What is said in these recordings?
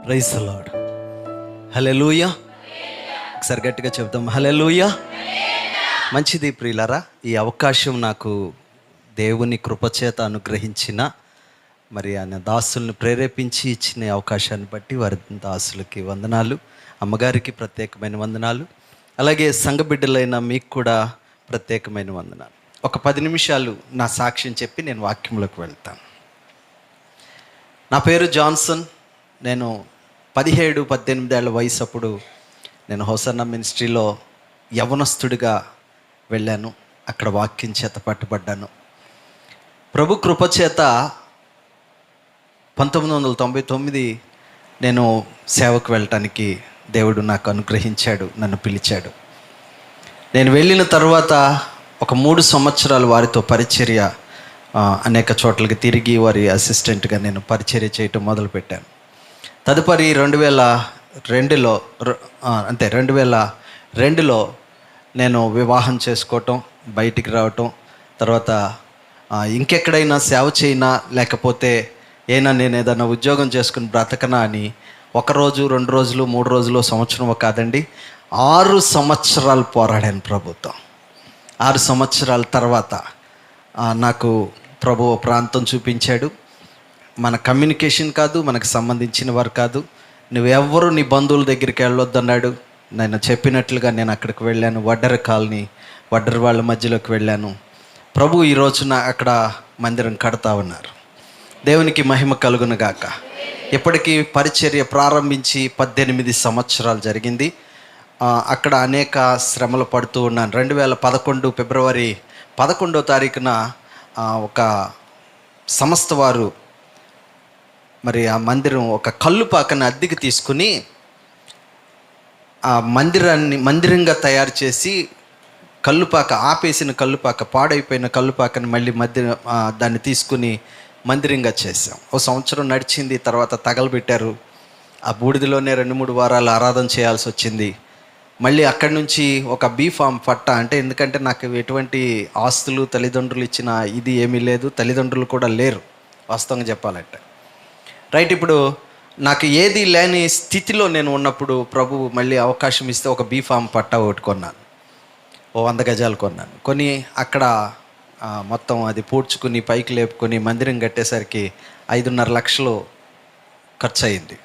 Praise the lord. హల్లెలూయా. ఒకసారి గట్టిగా చెప్తాం, హల్లెలూయా. మంచిది ప్రియులారా, ఈ అవకాశం నాకు దేవుని కృపచేత అనుగ్రహించిన మరి ఆయన దాసుల్ని ప్రేరేపించి ఇచ్చిన అవకాశాన్ని బట్టి వారి దాసులకి వందనాలు, అమ్మగారికి ప్రత్యేకమైన వందనాలు, అలాగే సంఘ బిడ్డలైన మీకు కూడా ప్రత్యేకమైన వందనాలు. ఒక 10 నిమిషాలు నా సాక్ష్యం చెప్పి నేను వాక్యంలోకి వెళ్తాను. నా పేరు జాన్సన్. నేను 17-18 ఏళ్ల వయసు అప్పుడు నేను హోసన్నా మినిస్ట్రీలో యవనస్తుడిగా వెళ్ళాను. అక్కడ వాక్యం చేత పట్టుబడ్డాను. ప్రభు కృపచేత 1999 నేను సేవకు వెళ్ళటానికి దేవుడు నాకు అనుగ్రహించాడు, నన్ను పిలిచాడు. నేను వెళ్ళిన తర్వాత ఒక 3 సంవత్సరాలు వారితో పరిచర్య, అనేక చోట్లకి తిరిగి వారి అసిస్టెంట్గా నేను పరిచర్య చేయటం మొదలుపెట్టాను. తదుపరి 2002లో నేను వివాహం చేసుకోవటం, బయటికి రావటం, తర్వాత ఇంకెక్కడైనా సేవ చేయనా లేకపోతే నేను ఏదైనా ఉద్యోగం చేసుకుని బ్రతకనా అని 1 రోజు 2 రోజులు 3 రోజులు సంవత్సరమో కాదండి, 6 సంవత్సరాలు పోరాడాను ప్రభుత్వం. 6 సంవత్సరాల తర్వాత నాకు ప్రభు ప్రాంతం చూపించాడు. మన కమ్యూనికేషన్ కాదు, మనకు సంబంధించిన వారు కాదు, నువ్వెవ్వరు నీ బంధువుల దగ్గరికి వెళ్ళొద్దన్నాడు. నేను చెప్పినట్లుగా నేను అక్కడికి వెళ్ళాను. వడ్డర కాలనీ, వడ్డర వాళ్ళ మధ్యలోకి వెళ్ళాను. ప్రభు ఈ రోజున అక్కడ మందిరం కడతా ఉన్నారు. దేవునికి మహిమ కలుగును గాక. ఇప్పటికీ పరిచర్య ప్రారంభించి 18 సంవత్సరాలు జరిగింది. అక్కడ అనేక శ్రమలు పడుతూ ఉన్నాను. 2011 ఫిబ్రవరి 11వ తారీఖున ఒక సంస్థ వారు మరి ఆ మందిరం ఒక కల్లుపాకని అద్దెకి తీసుకుని ఆ మందిరంగా తయారు చేసి, కల్లుపాక ఆపేసిన కల్లుపాక, పాడైపోయిన కల్లుపాకని మళ్ళీ దాన్ని తీసుకుని మందిరంగా చేసాం. 1 సంవత్సరం నడిచింది. తర్వాత తగలబెట్టారు. ఆ బూడిదలోనే 2-3 వారాలు ఆరాధన చేయాల్సి వచ్చింది. మళ్ళీ అక్కడి నుంచి ఒక B.Pharm పట్టా, అంటే ఎందుకంటే నాకు ఎటువంటి ఆస్తులు తల్లిదండ్రులు ఇచ్చిన ఇది ఏమీ లేదు, తల్లిదండ్రులు కూడా లేరు వాస్తవంగా చెప్పాలంటే. రైట్, ఇప్పుడు నాకు ఏది లేని స్థితిలో నేను ఉన్నప్పుడు ప్రభు మళ్ళీ అవకాశం ఇస్తే ఒక B.Pharm పట్టా ఒకటి కొన్నాను. 100 గజాలు కొన్నాను. కొని అక్కడ మొత్తం అది పూడ్చుకుని పైకి లేపుకొని మందిరం కట్టేసరికి 5.5 లక్షలు ఖర్చు అయింది.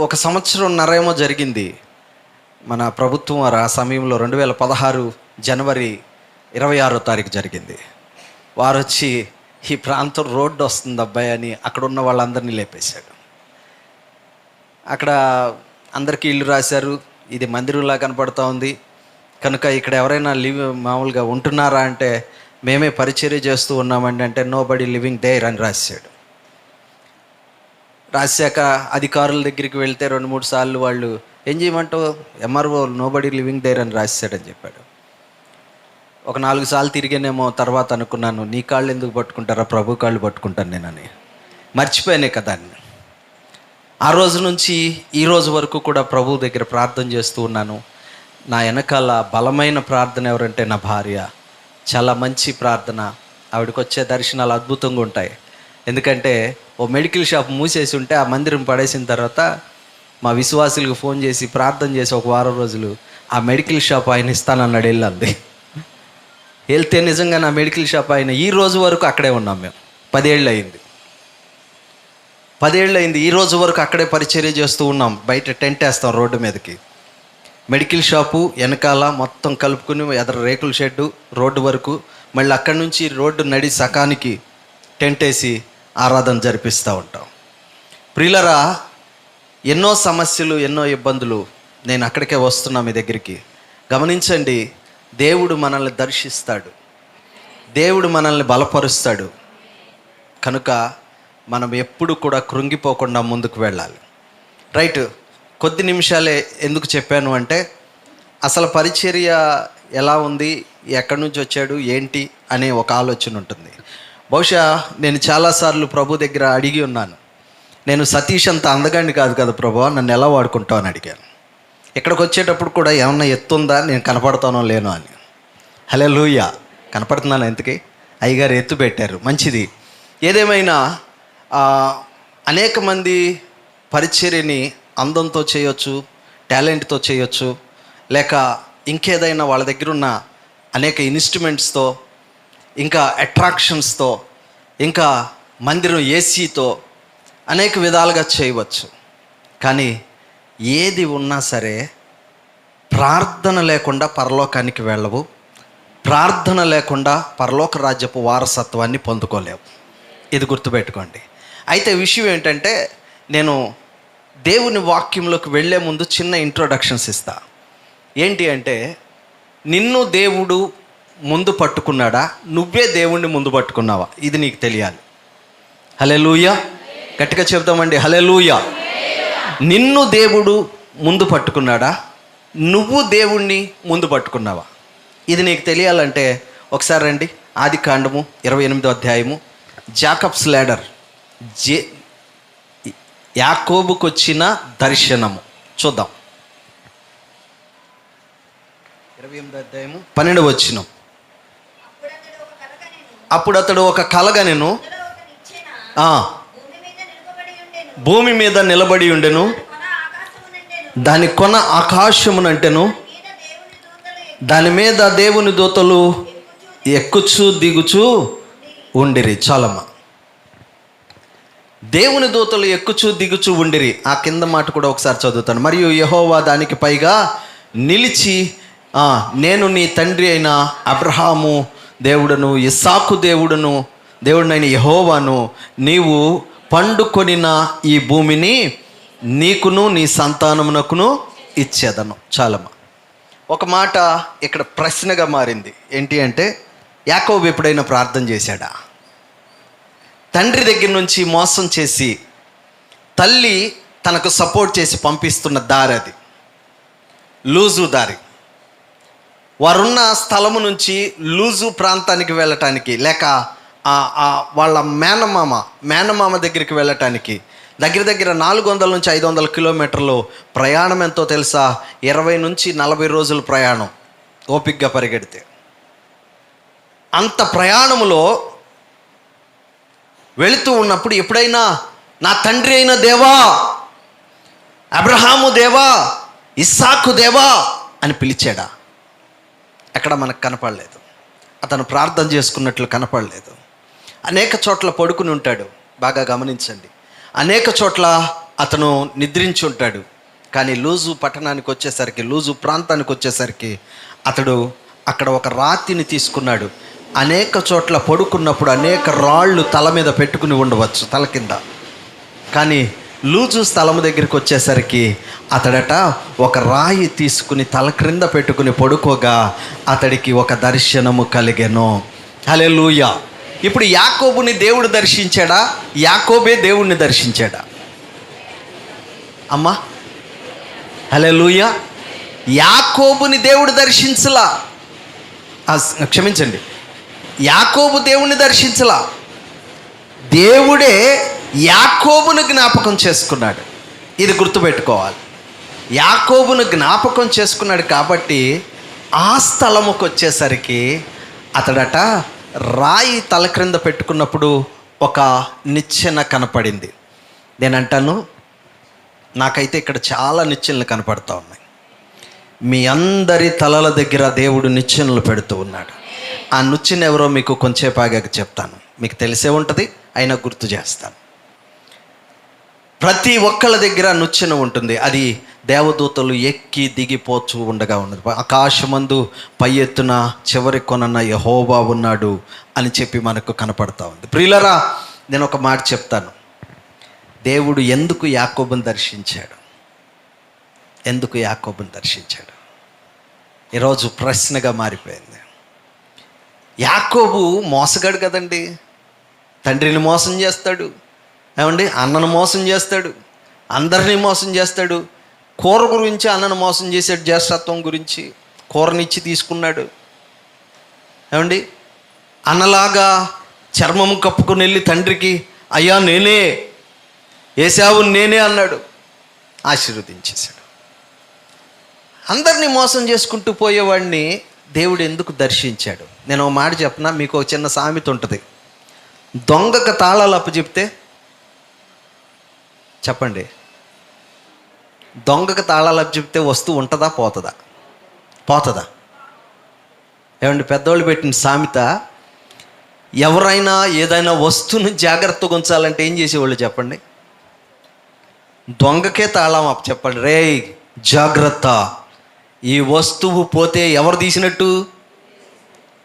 ఒక సంవత్సరంన్నర ఏమో జరిగింది. మన ప్రభుత్వం వారు ఆ సమయంలో 2016 జనవరి 26వ తారీఖు జరిగింది. వారు వచ్చి ఈ ప్రాంతం రోడ్డు వస్తుంది అబ్బాయి అని అక్కడ ఉన్న వాళ్ళందరినీ లేపేశాడు. అక్కడ అందరికీ ఇల్లు రాశారు. ఇది మందిరంలా కనపడుతూ ఉంది కనుక ఇక్కడ ఎవరైనా మామూలుగా ఉంటున్నారా అంటే మేమే పరిచర్య చేస్తూ ఉన్నామండి అంటే నో బడీ లివింగ్ దేర్ అని రాశాడు. రాశాక అధికారుల దగ్గరికి వెళ్తే 2-3 సార్లు వాళ్ళు ఏం చేయమంటావు, MRO nobody living there అని రాశాడని చెప్పాడు. ఒక 4 సార్లు తిరిగానేమో. తర్వాత అనుకున్నాను, నీ కాళ్ళు ఎందుకు పట్టుకుంటారా, ప్రభు కాళ్ళు పట్టుకుంటాను నేనని మర్చిపోయానే కదా అని. ఆ రోజు నుంచి ఈ రోజు వరకు కూడా ప్రభు దగ్గర ప్రార్థన చేస్తూ ఉన్నాను. నా వెనకాల బలమైన ప్రార్థన ఎవరంటే నా భార్య. చాలా మంచి ప్రార్థన. ఆవిడకి వచ్చే దర్శనాలు అద్భుతంగా ఉంటాయి. ఎందుకంటే ఓ మెడికల్ షాప్ మూసేసి ఉంటే ఆ మందిరం పడేసిన తర్వాత మా విశ్వాసులకు ఫోన్ చేసి ప్రార్థన చేసి 1 వారం రోజులు ఆ మెడికల్ షాప్ ఆయన ఇస్తానన్నాడు. వెళ్ళండి, వెళ్తే నిజంగా నా మెడికల్ షాప్ ఆయన ఈ రోజు వరకు అక్కడే ఉన్నాం. మేము 10 ఏళ్ళు అయింది. ఈ రోజు వరకు అక్కడే పరిచర్య చేస్తూ ఉన్నాం. బయట టెంట్ వేస్తాం రోడ్డు మీదకి. మెడికల్ షాపు వెనకాల మొత్తం కలుపుకుని ఎదర రేకుల షెడ్డు రోడ్డు వరకు, మళ్ళీ అక్కడి నుంచి రోడ్డు నడి సకానికి టెంట్ వేసి ఆరాధన జరిపిస్తూ ఉంటాం. ప్రియులరా, ఎన్నో సమస్యలు, ఎన్నో ఇబ్బందులు. నేను అక్కడికే వస్తున్నా మీ దగ్గరికి. గమనించండి, దేవుడు మనల్ని దర్శిస్తాడు, దేవుడు మనల్ని బలపరుస్తాడు. కనుక మనం ఎప్పుడు కూడా కృంగిపోకుండా ముందుకు వెళ్ళాలి. రైట్, కొద్ది నిమిషాలే ఎందుకు చెప్పాను అంటే అసలు పరిచర్య ఎలా ఉంది, ఎక్కడి నుంచి వచ్చాడు, ఏంటి అనే ఒక ఆలోచన ఉంటుంది. బహుశా నేను చాలాసార్లు ప్రభు దగ్గర అడిగి ఉన్నాను, నేను సతీష్ అంత అందగాడిని కాదు కదా ప్రభు, నన్ను ఎలా వాడుకుంటావు అని అడిగాను. ఇక్కడికి వచ్చేటప్పుడు కూడా ఏమన్నా ఎత్తుందా, నేను కనపడతానో లేనో అని. హల్లెలూయా, కనపడుతున్నాను. ఎందుకే అయ్యగారు ఎత్తు పెట్టారు, మంచిది. ఏదేమైనా అనేక మంది పరిచర్యని అందంతో చేయొచ్చు, టాలెంట్తో చేయొచ్చు, లేక ఇంకేదైనా వాళ్ళ దగ్గర ఉన్న అనేక ఇన్స్ట్రుమెంట్స్తో, ఇంకా అట్రాక్షన్స్తో, ఇంకా మందిరం ఏసీతో అనేక విధాలుగా చేయవచ్చు. కానీ ఏది ఉన్నా సరే ప్రార్థన లేకుండా పరలోకానికి వెళ్ళవు, ప్రార్థన లేకుండా పరలోక రాజ్యపు వారసత్వాన్ని పొందుకోలేవు. ఇది గుర్తుపెట్టుకోండి. అయితే విషయం ఏంటంటే, నేను దేవుని వాక్యంలోకి వెళ్ళే ముందు చిన్న ఇంట్రొడక్షన్స్ ఇస్తా. ఏంటి అంటే, నిన్ను దేవుడు ముందు పట్టుకున్నాడా, నువ్వే దేవుణ్ణి ముందు పట్టుకున్నావా? ఇది నీకు తెలియాలి. హల్లెలూయా, గట్టిగా చెప్తామండి, హల్లెలూయా. నిన్ను దేవుడు ముందు పట్టుకున్నాడా, నువ్వు దేవుణ్ణి ముందు పట్టుకున్నావా? ఇది నీకు తెలియాలంటే ఒకసారి రండి, ఆదికాండము 28వ అధ్యాయము, జాకబ్స్ లాడర్, యాకోబుకు వచ్చిన దర్శనము చూద్దాం. 28వ అధ్యాయము 12వ వచనం. అప్పుడు అతడు ఒక కలగనెను, భూమి మీద నిలబడి ఉండెను, దాని కొన ఆకాశమునంటెను, దాని మీద దేవుని దూతలు ఎక్కుచూ దిగుచూ ఉండిరి. చాలమ్మ, దేవుని దూతలు ఎక్కుచూ దిగుచూ ఉండిరి. ఆ కింద మాట కూడా ఒకసారి చదువుతాను. మరియు యెహోవా దానికి పైగా నిలిచి, నేను నీ తండ్రి అయిన అబ్రహాము దేవుడును, ఇస్సాకు దేవుడినైన యెహోవాను, నీవు పండుకొనిన ఈ భూమిని నీకును నీ సంతానమునకును ఇచ్చేదను. చాలమ్మ, ఒక మాట ఇక్కడ ప్రశ్నగా మారింది. ఏంటి అంటే, యాకోబు ఎప్పుడైనా ప్రార్థన చేశాడా? తండ్రి దగ్గర నుంచి మోసం చేసి తల్లి తనకు సపోర్ట్ చేసి పంపిస్తున్న దారి, అది లూజు దారి. వారున్న స్థలము నుంచి లూజు ప్రాంతానికి వెళ్ళటానికి, లేక వాళ్ళ మేనమామ దగ్గరికి వెళ్ళటానికి దగ్గర 400 నుంచి 500 కిలోమీటర్లు ప్రయాణం. ఎంతో తెలుసా? 20 నుంచి 40 రోజుల ప్రయాణం ఓపికగా పరిగెడితే. అంత ప్రయాణంలో వెళుతూ ఉన్నప్పుడు ఎప్పుడైనా నా తండ్రి అయిన దేవా, అబ్రహాము దేవా, ఇస్సాకు దేవా అని పిలిచాడా? ఎక్కడ మనకు కనపడలేదు. అతను ప్రార్థన చేసుకున్నట్లు కనపడలేదు. అనేక చోట్ల పడుకుని ఉంటాడు. బాగా గమనించండి, అనేక చోట్ల అతను నిద్రించి ఉంటాడు. కానీ లూజు పట్టణానికి వచ్చేసరికి, లూజు ప్రాంతానికి వచ్చేసరికి అతడు అక్కడ ఒక రాతిని తీసుకున్నాడు. అనేక చోట్ల పడుకున్నప్పుడు అనేక రాళ్ళు తల మీద పెట్టుకుని ఉండవచ్చు, తల కింద. కానీ లూజు స్థలము దగ్గరికి వచ్చేసరికి అతడట ఒక రాయి తీసుకుని తల క్రింద పెట్టుకుని పడుకోగా అతడికి ఒక దర్శనము కలిగెను. హల్లెలూయా. ఇప్పుడు యాకోబుని దేవుడు దర్శించాడా, యాకోబే దేవుణ్ణి దర్శించాడా? అమ్మా, హల్లెలూయా. యాకోబుని దేవుడు దర్శించలా, క్షమించండి, యాకోబు దేవుణ్ణి దర్శించలా. దేవుడే యాకోబును జ్ఞాపకం చేసుకున్నాడు. ఇది గుర్తుపెట్టుకోవాలి. యాకోబును జ్ఞాపకం చేసుకున్నాడు కాబట్టి ఆ స్థలముకు వచ్చేసరికి అతడట రాయి తల క్రింద పెట్టుకున్నప్పుడు ఒక నిచ్చెన కనపడింది. నేనంటాను, నాకైతే ఇక్కడ చాలా నిచ్చెనలు కనపడుతూ ఉన్నాయి. మీ అందరి తలల దగ్గర దేవుడు నిచ్చెనలు పెడుతూ ఉన్నాడు. ఆ నిచ్చెన ఎవరో మీకు కొంచెంసేపు ఆగాక చెప్తాను, మీకు తెలిసే ఉంటుంది, అయినా గుర్తు చేస్తాను. ప్రతి ఒక్కళ్ళ దగ్గర నిచ్చెన ఉంటుంది. అది దేవదూతలు ఎక్కి దిగిపోతూ ఉండగా ఉన్నది. ఆకాశమందు పై ఎత్తున చివరి కొనన్న యెహోవా ఉన్నాడు అని చెప్పి మనకు కనపడతా ఉంది. ప్రియులరా, నేను ఒక మాట చెప్తాను. దేవుడు ఎందుకు యాకోబుని దర్శించాడు? ఎందుకు యాకోబుని దర్శించాడు? ఈరోజు ప్రశ్నగా మారిపోయింది. యాకోబు మోసగాడు కదండి. తండ్రిని మోసం చేస్తాడు, ఏమండి, అన్నను మోసం చేస్తాడు, అందరినీ మోసం చేస్తాడు. కూర గురించి అన్నను మోసం చేశాడు, జ్యేష్ఠత్వం గురించి కూరనిచ్చి తీసుకున్నాడు. ఏమండి, అన్నలాగా చర్మం కప్పుకొని వెళ్ళి తండ్రికి, అయ్యా నేనే ఏశావు నేనే అన్నాడు, ఆశీర్వదించేశాడు. అందరినీ మోసం చేసుకుంటూ పోయేవాడిని దేవుడు ఎందుకు దర్శించాడు? నేను ఒక మాట చెప్పనా, మీకు ఒక చిన్న సామెత ఉంటుంది. దొంగకు తాళాలు అప్పచెప్తే చెప్పండి, దొంగకు తాళాలు చెప్తే వస్తువు ఉంటుందా పోతుందా? పోతుందా? ఏమండి, పెద్దవాళ్ళు పెట్టిన సామెత, ఎవరైనా ఏదైనా వస్తువుని జాగ్రత్తగా ఉంచాలంటే ఏం చేసేవాళ్ళు చెప్పండి? దొంగకే తాళం చెప్పండి, రే జాగ్రత్త, ఈ వస్తువు పోతే ఎవరు తీసినట్టు?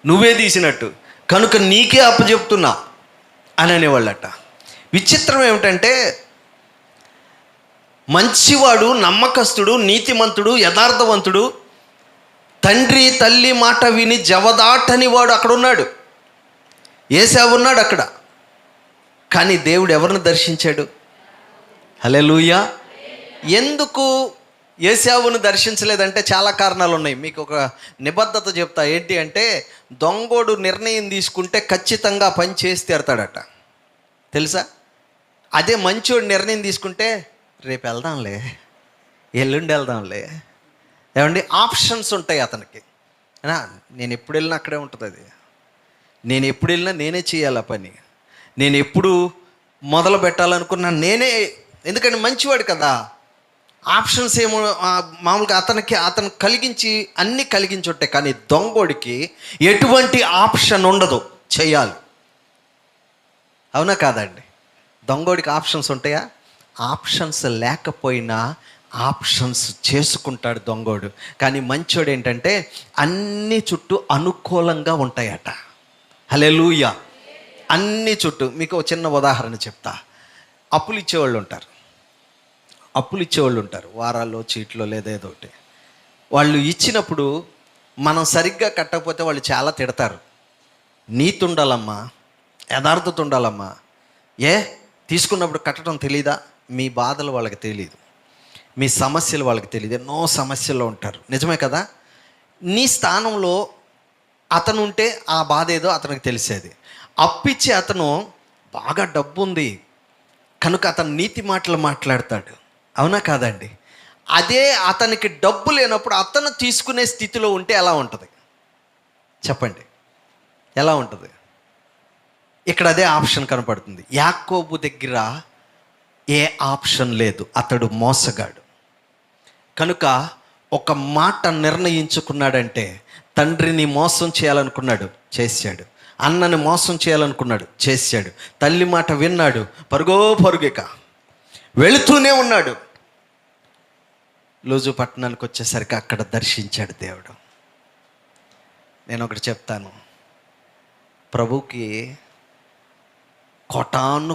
నువ్వే తీసినట్టు, కనుక నీకే అప్పచెప్తున్నా అని అనేవాళ్ళట. విచిత్రం ఏమిటంటే, మంచివాడు, నమ్మకస్తుడు, నీతిమంతుడు, యథార్థవంతుడు, తండ్రి తల్లి మాట విని జవదాటని వాడు అక్కడ ఉన్నాడు, ఏశావు ఉన్నాడు అక్కడ. కానీ దేవుడు ఎవరిని దర్శించాడు? హల్లెలూయా. ఎందుకు ఏశావును దర్శించలేదంటే చాలా కారణాలు ఉన్నాయి. మీకు ఒక నిబద్ధత చెప్తా. ఏంటి అంటే, దొంగోడు నిర్ణయం తీసుకుంటే ఖచ్చితంగా పని చేసి తీరతాడట, తెలుసా? అదే మంచోడు నిర్ణయం తీసుకుంటే రేపు వెళ్దాంలే, ఎల్లుండి వెళ్దాంలే. ఏమండి, ఆప్షన్స్ ఉంటాయి అతనికి. నేను ఎప్పుడు వెళ్ళినా అక్కడే ఉంటుంది అది, నేను ఎప్పుడు వెళ్ళినా నేనే చేయాలి పని, నేను ఎప్పుడు మొదలు పెట్టాలనుకున్నా నేనే. ఎందుకంటే మంచివాడు కదా, ఆప్షన్స్ ఏమో మామూలుగా అతను కలిగించి అన్నీ కలిగించి ఉంటాయి. కానీ దొంగోడికి ఎటువంటి ఆప్షన్ ఉండదు, చేయాలి. అవునా కాదండి? దొంగోడికి ఆప్షన్స్ ఉంటాయా? ఆప్షన్స్ లేకపోయినా ఆప్షన్స్ చేసుకుంటాడు దొంగోడు. కానీ మంచోడు ఏంటంటే అన్ని చుట్టూ అనుకూలంగా ఉంటాయట. హల్లెలూయా. అన్ని చుట్టూ. మీకు ఒక చిన్న ఉదాహరణ చెప్తా. అప్పులు ఇచ్చేవాళ్ళు ఉంటారు, వారాల్లో చీట్లో లేదా ఏదో ఒకటి. వాళ్ళు ఇచ్చినప్పుడు మనం సరిగ్గా కట్టకపోతే వాళ్ళు చాలా తిడతారు. నీతి ఉండాలమ్మా, యథార్థత ఉండాలమ్మా. తీసుకున్నప్పుడు కట్టడం తెలీదా? మీ బాధలు వాళ్ళకి తెలియదు, మీ సమస్యలు వాళ్ళకి తెలియదు, ఎన్నో సమస్యల్లో ఉంటారు. నిజమే కదా? నీ స్థానంలో అతను ఉంటే ఆ బాధ ఏదో అతనికి తెలిసేది. అప్పిచ్చే అతను బాగా డబ్బు ఉంది కనుక అతను నీతి మాటలు మాట్లాడతాడు. అవునా కాదండి? అదే అతనికి డబ్బు లేనప్పుడు అతను తీసుకునే స్థితిలో ఉంటే ఎలా ఉంటుంది చెప్పండి? ఎలా ఉంటుంది? ఇక్కడ అదే ఆప్షన్ కనపడుతుంది. యాకోబు దగ్గర ఏ ఆప్షన్ లేదు, అతడు మోసగాడు. కనుక ఒక మాట నిర్ణయించుకున్నాడంటే, తండ్రిని మోసం చేయాలనుకున్నాడు, చేశాడు. అన్నని మోసం చేయాలనుకున్నాడు, చేశాడు. తల్లి మాట విన్నాడు, పరుగిక వెళుతూనే ఉన్నాడు. లూజు పట్టణానికి వచ్చేసరికి అక్కడ దర్శించాడు దేవుడు. నేను ఒకటి చెప్తాను, ప్రభువుకి కోటాను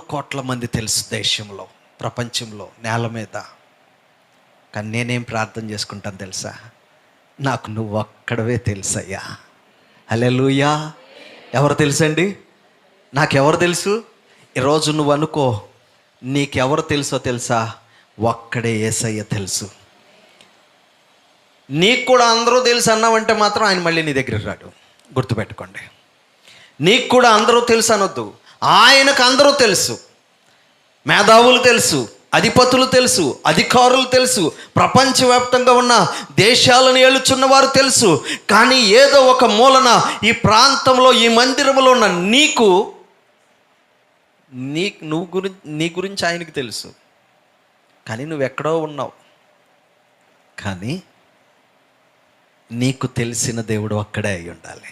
మంది తెలుసు దేశంలో, ప్రపంచంలో, నేల మీద. కానీ నేనేం ప్రార్థన చేసుకుంటాను తెలుసా? నాకు నువ్వు ఒక్కడవే తెలుసయ్యా. హల్లెలూయా. ఎవరు తెలుసండి? నాకెవరు తెలుసు? ఈరోజు నువ్వు అనుకో, నీకెవరు తెలుసో తెలుసా? ఒక్కడే యేసయ్య తెలుసు. నీకు కూడా అందరూ తెలుసు అన్నావంటే మాత్రం ఆయన మళ్ళీ నీ దగ్గరికి రాడు. గుర్తుపెట్టుకోండి. నీకు కూడా అందరూ తెలుసు అనొద్దు, ఆయనకు అందరూ తెలుసు. మేధావులు తెలుసు, అధిపతులు తెలుసు, అధికారులు తెలుసు, ప్రపంచవ్యాప్తంగా ఉన్న దేశాలను ఏలుచున్న వారు తెలుసు. కానీ ఏదో ఒక మూలన ఈ ప్రాంతంలో, ఈ మందిరంలో ఉన్న నీ గురించి ఆయనకి తెలుసు. కానీ నువ్వెక్కడో ఉన్నావు. కానీ నీకు తెలిసిన దేవుడు అక్కడే అయి ఉండాలి.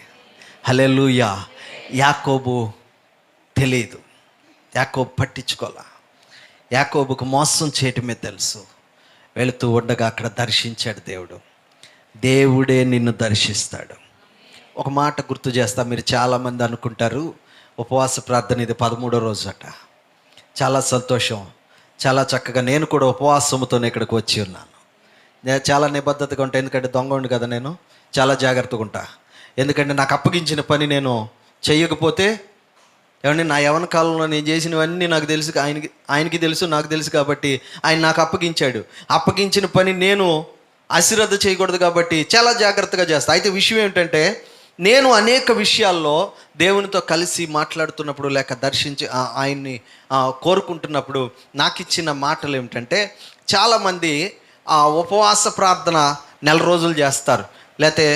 హల్లెలూయా. యాకోబు తెలియదు, యాకోబు పట్టించుకోలే. యాకోబుకు మోసం చేయటమే తెలుసు. వెళుతూ ఉండగా అక్కడ దర్శించాడు దేవుడు. దేవుడే నిన్ను దర్శిస్తాడు. ఒక మాట గుర్తు చేస్తా. మీరు చాలామంది అనుకుంటారు ఉపవాస ప్రార్థన ఇది 13వ రోజు అట. చాలా సంతోషం, చాలా చక్కగా. నేను కూడా ఉపవాసముతోనే ఇక్కడికి వచ్చి ఉన్నాను. నేను చాలా నిబద్ధతగా ఉంటాను, ఎందుకంటే దొంగ కదా, నేను చాలా జాగ్రత్తగా ఉంటా. ఎందుకంటే నాకు అప్పగించిన పని నేను చెయ్యకపోతే, ఏమంటే నా యవన కాలంలో నేను చేసినవన్నీ నాకు తెలుసు, ఆయనకి తెలుసు, నాకు తెలుసు. కాబట్టి ఆయన నాకు అప్పగించాడు. అప్పగించిన పని నేను అశ్రద్ధ చేయకూడదు కాబట్టి చాలా జాగ్రత్తగా చేస్తా. అయితే విషయం ఏమిటంటే, నేను అనేక విషయాల్లో దేవునితో కలిసి మాట్లాడుతున్నప్పుడు, లేక దర్శించి ఆయన్ని కోరుకుంటున్నప్పుడు నాకు ఇచ్చిన మాటలు ఏమిటంటే, చాలామంది ఉపవాస ప్రార్థన 4 రోజులు చేస్తారు, లేకపోతే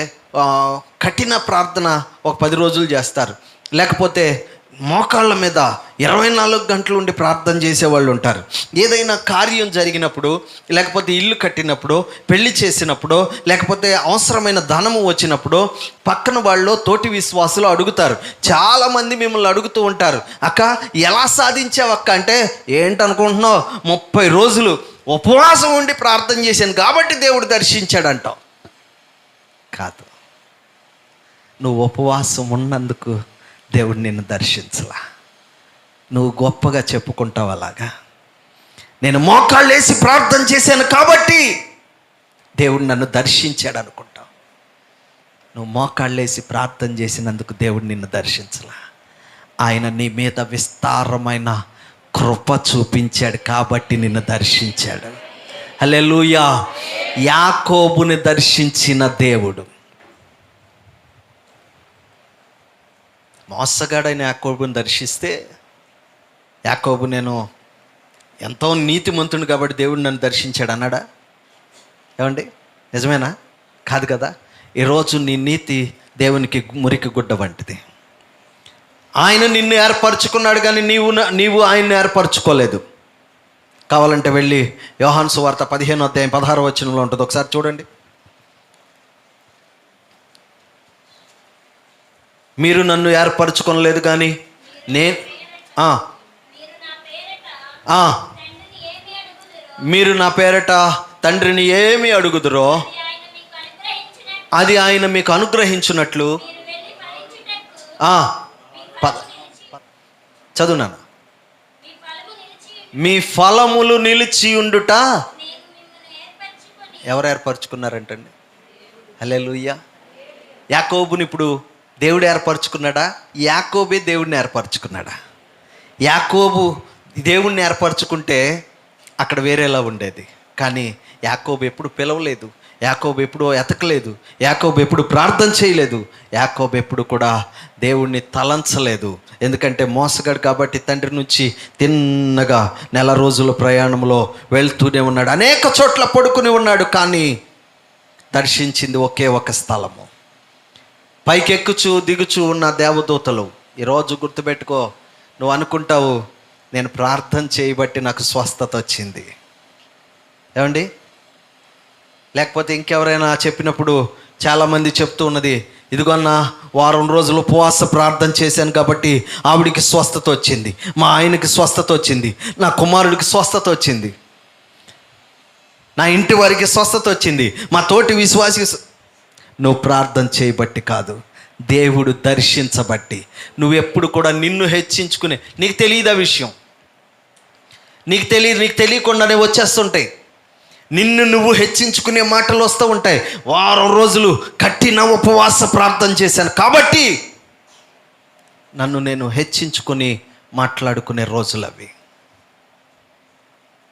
కఠిన ప్రార్థన ఒక 10 రోజులు చేస్తారు, లేకపోతే మోకాళ్ళ మీద 24 గంటలు ఉండి ప్రార్థన చేసేవాళ్ళు ఉంటారు. ఏదైనా కార్యం జరిగినప్పుడు, లేకపోతే ఇల్లు కట్టినప్పుడు, పెళ్లి చేసినప్పుడు, లేకపోతే అవసరమైన ధనము వచ్చినప్పుడు పక్కన వాళ్ళు తోటి విశ్వాసులు అడుగుతారు. చాలామంది మిమ్మల్ని అడుగుతూ ఉంటారు, అక్క ఎలా సాధించావు అక్క అంటే, ఏంటనుకుంటున్నావు 30 రోజులు ఉపవాసం ఉండి ప్రార్థన చేశాను కాబట్టి దేవుడు దర్శించాడంటావు. కాదు, నువ్వు ఉపవాసం ఉన్నందుకు దేవుడు నిన్ను దర్శించలా. నువ్వు గొప్పగా చెప్పుకుంటావు అలాగా, నేను మోకాళ్ళు వేసి ప్రార్థన చేశాను కాబట్టి దేవుడు నన్ను దర్శించాడు అనుకుంటావు. నువ్వు మోకాళ్ళు వేసి ప్రార్థన చేసినందుకు దేవుడు నిన్ను దర్శించలా. ఆయన నీ మీద విస్తారమైన కృప చూపించాడు కాబట్టి నిన్ను దర్శించాడు. హల్లెలూయా. యాకోబుని దర్శించిన దేవుడు, మోసగాడైన యాకోబుని దర్శిస్తే, యాకోబు నేను ఎంతో నీతిమంతుడు కాబట్టి దేవుడు నన్ను దర్శించాడు అన్నాడా? ఏమండి, నిజమేనా? కాదు కదా. ఈరోజు నీ నీతి దేవునికి మురికి గుడ్డ వంటిది. ఆయన నిన్ను ఏర్పరచుకున్నాడు కానీ నీవు ఆయన్ని ఏర్పరచుకోలేదు. కావాలంటే వెళ్ళి యోహాను సువార్త 15వ అధ్యాయం 16వ వచనంలో ఉంటుంది, ఒకసారి చూడండి. మీరు నన్ను ఏర్పరచుకోలేదు కానీ నేను మీరు నా పేరట తండ్రిని ఏమి అడుగుదురో అది ఆయన మీకు అనుగ్రహించున్నట్లు. చదువునాను. మీ ఫలములు నిలిచి ఉండుట. ఎవరు ఏర్పరచుకున్నారంటండి? హల్లెలూయా. యాకోబుని ఇప్పుడు దేవుడు ఏర్పరచుకున్నాడా? యాకోబే దేవుడిని ఏర్పరచుకున్నాడా? యాకోబు దేవుణ్ణి ఏర్పరచుకుంటే అక్కడ వేరేలా ఉండేది. కానీ యాకోబు ఎప్పుడు పిలవలేదు, యాకోబు ఎప్పుడు ఎతకలేదు, యాకోబు ఎప్పుడు ప్రార్థన చేయలేదు, యాకోబు ఎప్పుడు కూడా దేవుణ్ణి తలంచలేదు. ఎందుకంటే మోసగాడు కాబట్టి తండ్రి నుంచి తిన్నగా నెల రోజుల ప్రయాణంలో వెళ్తూనే ఉన్నాడు, అనేక చోట్ల పడుకుని ఉన్నాడు. కానీ దర్శించింది ఒకే ఒక స్థలము. పైకెక్కుచు దిగుచు ఉన్న దేవదూతలు. ఈరోజు గుర్తుపెట్టుకో, నువ్వు అనుకుంటావు నేను ప్రార్థన చేయబట్టి నాకు స్వస్థత వచ్చింది, ఏమండి? లేకపోతే ఇంకెవరైనా చెప్పినప్పుడు చాలామంది చెప్తూ ఉన్నది, ఇదిగో అన్న వారం రోజులు ఉపవాస ప్రార్థన చేశాను కాబట్టి ఆవిడికి స్వస్థత వచ్చింది, మా ఆయనకి స్వస్థత వచ్చింది, నా కుమారుడికి స్వస్థత వచ్చింది, నా ఇంటి వారికి స్వస్థత వచ్చింది, మా తోటి విశ్వాసి. నువ్వు ప్రార్థన చేయబట్టి కాదు, దేవుడు దర్శించబట్టి. నువ్వెప్పుడు కూడా నిన్ను హెచ్చించుకునే, నీకు తెలియదా విషయం? నీకు తెలియకుండానే వచ్చేస్తుంటాయి. నిన్ను నువ్వు హెచ్చించుకునే మాటలు వస్తూ ఉంటాయి. వారం రోజులు కఠిన ఉపవాస ప్రార్థన చేశాను కాబట్టి నన్ను నేను హెచ్చించుకొని మాట్లాడుకునే రోజులు అవి.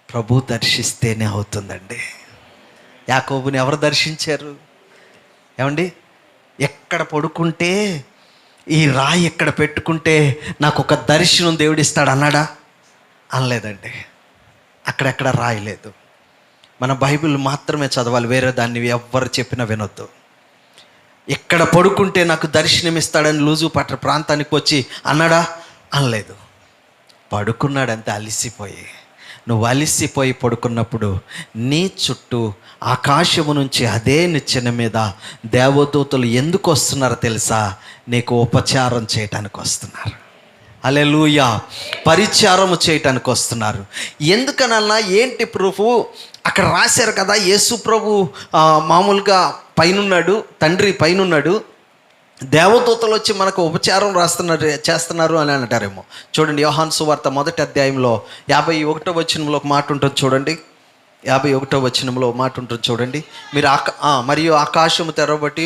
ప్రభు దర్శిస్తేనే అవుతుందండి. యాకోబుని ఎవరు దర్శించారు? ఏమండి, ఎక్కడ పడుకుంటే ఈ రాయి ఎక్కడ పెట్టుకుంటే నాకు ఒక దర్శనం దేవుడిస్తాడు అన్నాడా? అనలేదండి. అక్కడెక్కడ రాయలేదు. మన బైబిల్ మాత్రమే చదవాలి, వేరే దాన్ని ఎవ్వరు చెప్పినా వినొద్దు. ఎక్కడ పడుకుంటే నాకు దర్శనం ఇస్తాడని లూజు పట్ట ప్రాంతానికి వచ్చి అన్నాడా? అనలేదు. పడుకున్నాడంతే అలిసిపోయి. నువ్వు అలిసిపోయి పడుకున్నప్పుడు నీ చుట్టూ ఆకాశము నుంచి అదే నిచ్చెన మీద దేవదూతలు ఎందుకు వస్తున్నారో తెలుసా? నీకు ఉపచారం చేయటానికి వస్తున్నారు. హల్లెలూయా. పరిచారము చేయటానికి వస్తున్నారు. ఎందుకనన్నా ఏంటి ప్రూఫ్? అక్కడ రాశారు కదా, యేసు ప్రభు మామూలుగా పైనున్నాడు, తండ్రి పైనున్నాడు, దేవదూతలు వచ్చి మనకు ఉపచారం చేస్తున్నారు అని అంటారేమో. చూడండి, యోహాను సువార్త 1వ అధ్యాయంలో 51వ వచనంలో ఒక మాట ఉంటుంది చూడండి. 51వ వచనంలో మాట ఉంటుంది చూడండి. మీరు మరియు ఆకాశము తెరవబట్టి,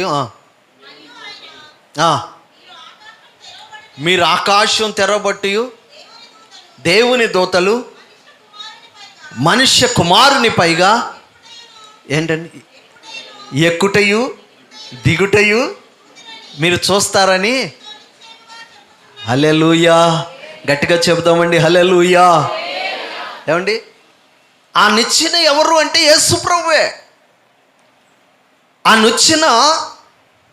మీరు ఆకాశం తెరవబట్టి దేవుని దూతలు మనుష్య కుమారుని పైగా ఏంటండి ఎక్కుటయు దిగుటయు మీరు చూస్తారని. హల్లెలూయా. గట్టిగా చెబుదామండి, హల్లెలూయా. ఏమండి, ఆ నిచ్చెన ఎవరు అంటే యేసు ప్రభువే. ఆ నిచ్చెన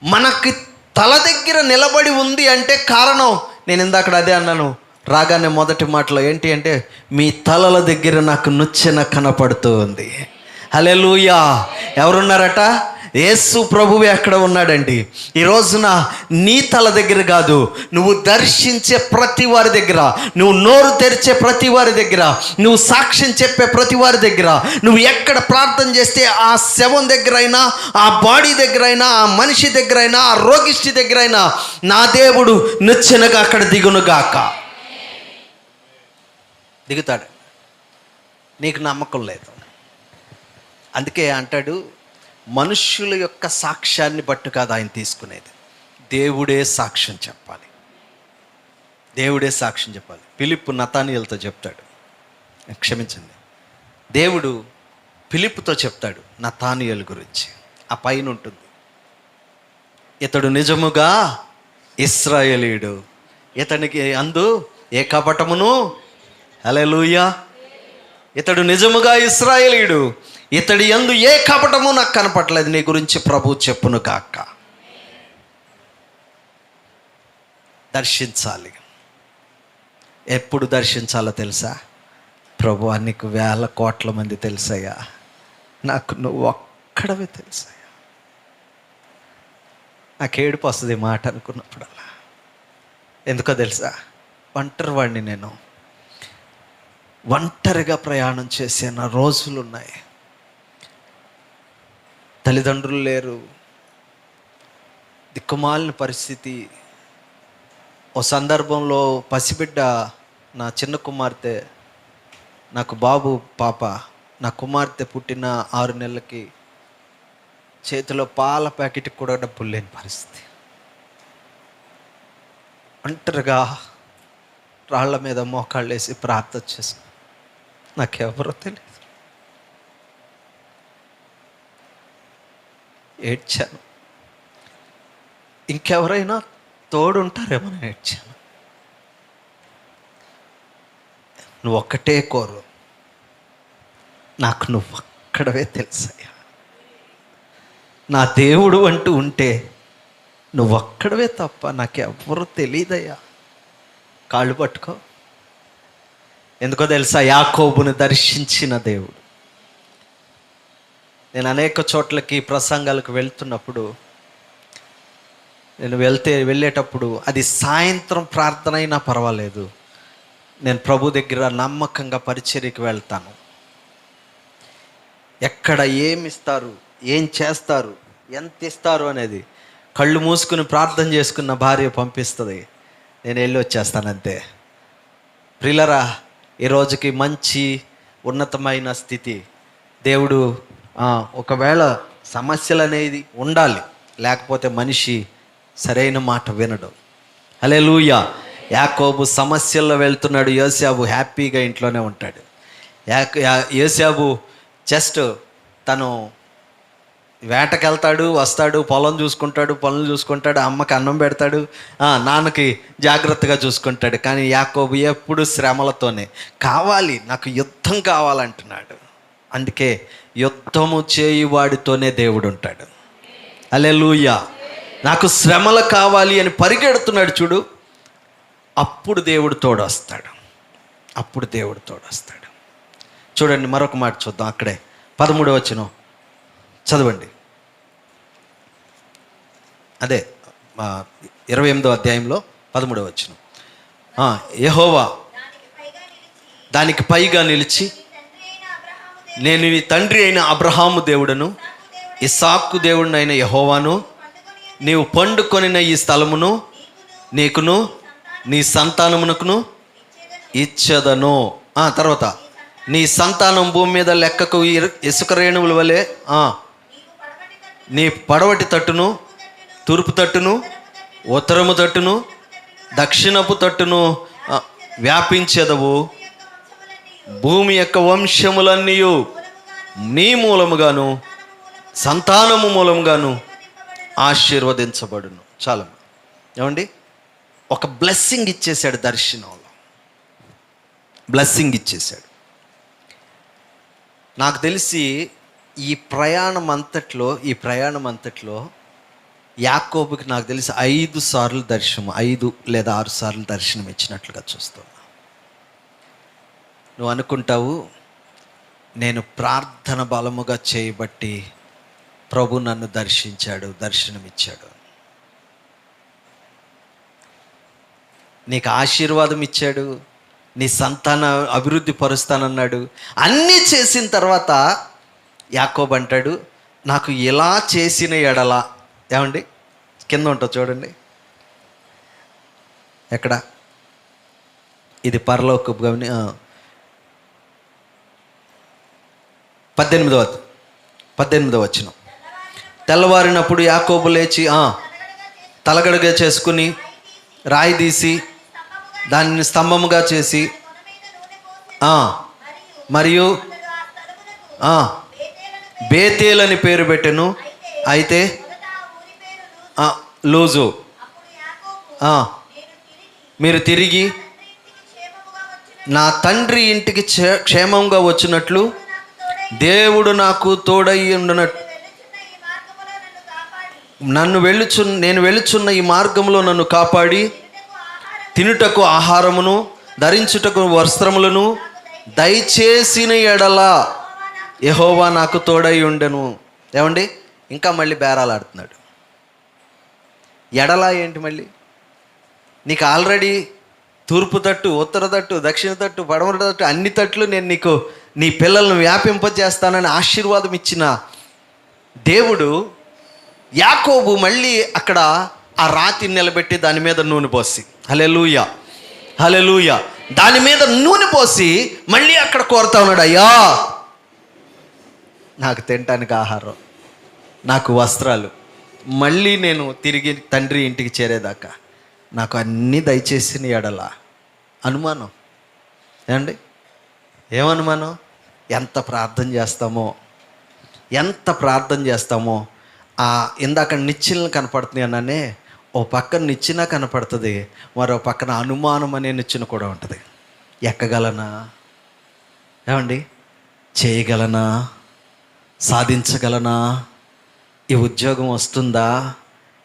మనకి తల దగ్గర నిలబడి ఉంది అంటే కారణం నేను ఇందాక అదే అన్నాను రాగానే మొదటి మాటలో ఏంటి అంటే, మీ తలల దగ్గర నాకు నుచ్చెన కనపడుతూ ఉంది. హల్లెలూయా. ఎవరున్నారట? యేసు ప్రభువే అక్కడ ఉన్నాడండి. ఈ రోజున నీ తల దగ్గర కాదు, నువ్వు దర్శించే ప్రతి వారి దగ్గర, నువ్వు నోరు తెరిచే ప్రతి వారి దగ్గర, నువ్వు సాక్ష్యం చెప్పే ప్రతి వారి దగ్గర, నువ్వు ఎక్కడ ప్రార్థన చేస్తే ఆ శవం దగ్గర అయినా, ఆ బాడీ దగ్గర అయినా, ఆ మనిషి దగ్గర అయినా, ఆ రోగిష్టి దగ్గర అయినా నా దేవుడు నిచ్చెనగా అక్కడ దిగునుగాక. దిగుతాడు. నీకు నమ్మకం లేదు, అందుకే అంటాడు, మనుష్యుల యొక్క సాక్ష్యాన్ని బట్టి కాదు ఆయన తీసుకునేది, దేవుడే సాక్ష్యం చెప్పాలి. దేవుడే సాక్ష్యం చెప్పాలి. ఫిలిప్పు నతానియేలుతో చెప్తాడు, క్షమించండి, దేవుడు ఫిలిప్పుతో చెప్తాడు నతానియేలు గురించి. ఆ పైన ఉంటుంది, ఇతడు నిజముగా ఇశ్రాయేలీయుడు, ఇతనికి అందు ఏ కపటమును, హల్లెలూయా, ఇతడు నిజముగా ఇశ్రాయేలీయుడు, ఇతడి యందు ఏ కపటము నాకు కనపట్లేదు, నీ గురించి ప్రభు చెప్పును కాక. దర్శించాలి. ఎప్పుడు దర్శించాలో తెలుసా? ప్రభు నీకు వేల కోట్ల మంది తెలుసయ్యా, నాకు నువ్వు ఒక్కడవే తెలుసయ్యా. నాకు ఏడుపు వస్తుంది ఈ మాట అనుకున్నప్పుడల్లా. ఎందుకో తెలుసా? ఒంటరి వాడిని నేను, ఒంటరిగా ప్రయాణం చేసే నా రోజులు ఉన్నాయి. తల్లిదండ్రులు లేరు, దిక్కుమాలిన పరిస్థితి. ఓ సందర్భంలో పసిబిడ్డ, నా చిన్న కుమార్తె, నాకు బాబు పాప, నా కుమార్తె పుట్టిన 6 నెలలకి చేతిలో పాల ప్యాకెట్కి కూడా డబ్బులు లేని పరిస్థితి. ఒంటరిగా రాళ్ల మీద మోకాళ్ళు వేసి ప్రార్థన చేశాను, నాకెవరో తెలియదు. ఏడ్చాను, ఇంకెవరైనా తోడుంటారేమో నేను ఏడ్చాను. నువ్వు ఒక్కటే కోరు, నాకు నువ్వు ఒక్కడవే తెలుసయ్యా. నా దేవుడు అంటూ ఉంటే నువ్వు ఒక్కడవే తప్ప నాకెవ్వరూ తెలియదయ్యా. కాళ్ళు పట్టుకో. ఎందుకో తెలుసా? యాకోబుని దర్శించిన దేవుడు. నేను అనేక చోట్లకి ప్రసంగాలకు వెళ్తున్నప్పుడు, నేను వెళ్ళేటప్పుడు అది సాయంత్రం ప్రార్థన అయినా పర్వాలేదు, నేను ప్రభు దగ్గర నమ్మకంగా పరిచర్యకి వెళ్తాను. ఎక్కడ ఏమి ఇస్తారు, ఏం చేస్తారు, ఎంత ఇస్తారు అనేది కళ్ళు మూసుకుని ప్రార్థన చేసుకున్న భార్య పంపిస్తుంది, నేను వెళ్ళి వచ్చేస్తానంతే. ప్రియులరా, ఈ రోజుకి మంచి ఉన్నతమైన స్థితి దేవుడు, ఒకవేళ సమస్యలు అనేది ఉండాలి, లేకపోతే మనిషి సరైన మాట వినడు. హల్లెలూయా. యాకోబు సమస్యల్లో వెళ్తున్నాడు, యోసేపు హ్యాపీగా ఇంట్లోనే ఉంటాడు. యోసేపు జస్ట్ తను వేటకి వెళ్తాడు, వస్తాడు, పొలం చూసుకుంటాడు, పనులు చూసుకుంటాడు, అమ్మకి అన్నం పెడతాడు, నాన్నకి జాగ్రత్తగా చూసుకుంటాడు. కానీ యాకోబు ఎప్పుడు శ్రమలతోనే, కావాలి నాకు యుద్ధం కావాలంటున్నాడు. అందుకే యుద్ధము చేయువాడితోనే దేవుడు ఉంటాడు. హల్లెలూయా. నాకు శ్రమలు కావాలి అని పరిగెడుతున్నాడు చూడు, అప్పుడు దేవుడు తోడొస్తాడు, అప్పుడు దేవుడు తోడొస్తాడు. చూడండి, మరొక మాట చూద్దాం. అక్కడే 13వ వచనం చదవండి. అదే 28వ అధ్యాయంలో 13వ వచనం. యెహోవా దానికి పైగా నిలిచి, నేను నీ తండ్రి అయిన అబ్రహాము దేవుడను, ఇస్సాకు దేవుడినైన యెహోవాను, నీవు పండుకొనిన ఈ స్థలమును నీకును నీ సంతానమునకును ఇచ్చెదను. తర్వాత నీ సంతానం భూమి మీద లెక్కకు ఇసుక రేణువుల వలె నీ పడవటి తట్టును, తూర్పు తట్టును, ఉత్తరము తట్టును, దక్షిణపు తట్టును వ్యాపించెదవు. భూమి యొక్క వంశములన్నీ నీ మూలముగాను సంతానము మూలముగాను ఆశీర్వదించబడును. చాలా ఏమండి, ఒక బ్లెస్సింగ్ ఇచ్చేశాడు, దర్శనంలో బ్లెస్సింగ్ ఇచ్చేశాడు. నాకు తెలిసి ఈ ప్రయాణం అంతట్లో యాకోబుకి నాకు తెలిసి 5 సార్లు దర్శనం, 5 లేదా 6 సార్లు దర్శనం ఇచ్చినట్లుగా చూస్తున్నా. నువ్వు అనుకుంటావు నేను ప్రార్థన బలముగా చేయబట్టి ప్రభు నన్ను దర్శించాడు, దర్శనమిచ్చాడు. నీకు ఆశీర్వాదం ఇచ్చాడు, నీ సంతాన అభివృద్ధి పరుస్తానన్నాడు. అన్నీ చేసిన తర్వాత యాకోబు అంటాడు, నాకు ఇలా చేసిన ఎడల, ఏమండి కింద ఉంటుంది చూడండి, ఎక్కడ ఇది పరలోకపు గమని 18వ వచనం. తెల్లవారినప్పుడు యాకోబు లేచి తలగడగా చేసుకుని రాయి తీసి దానిని స్తంభముగా చేసి మరియు బేతేల్ అని పేరు పెట్టెను. అయితే లూజు, మీరు తిరిగి నా తండ్రి ఇంటికి క్షేమంగా వచ్చినట్లు దేవుడు నాకు తోడై ఉండునట్టు నేను వెళ్ళుచున్న ఈ మార్గంలో నన్ను కాపాడి తినుటకు ఆహారమును ధరించుటకు వస్త్రములను దయచేసిన ఎడల యెహోవా నాకు తోడై ఉండెను. ఏమండి ఇంకా మళ్ళీ బేరాలాడుతున్నాడు. ఎడల ఏంటి మళ్ళీ? నీకు ఆల్రెడీ తూర్పు తట్టు, ఉత్తర తట్టు, దక్షిణ తట్టు, పడమర తట్టు, అన్ని తట్లు నేను నీకు నీ పిల్లలను వ్యాపింపజేస్తానని ఆశీర్వాదం ఇచ్చిన దేవుడు యాకోబు మళ్ళీ అక్కడ ఆ రాతిని నిలబెట్టి దాని మీద నూనె పోసి, హల్లెలూయా హల్లెలూయా, దాని మీద నూనె పోసి మళ్ళీ అక్కడ కోరుతా ఉన్నాడు, అయ్యా నాకు తినటానికి ఆహారం, నాకు వస్త్రాలు, మళ్ళీ నేను తిరిగి తండ్రి ఇంటికి చేరేదాకా నాకు అన్నీ దయచేసిన ఎడల. అనుమానం ఏమండి? ఏమనుమానం? ఎంత ప్రార్థన చేస్తామో ఇందాక నిచ్చెనలు కనపడుతున్నాయి అన్నానే, ఓ పక్కన నిచ్చెన కనపడుతుంది, మరో పక్కన అనుమానం అనే నిచ్చెన కూడా ఉంటుంది. ఎక్కగలనా? ఏమండి? చేయగలనా? సాధించగలనా? ఈ ఉద్యోగం వస్తుందా?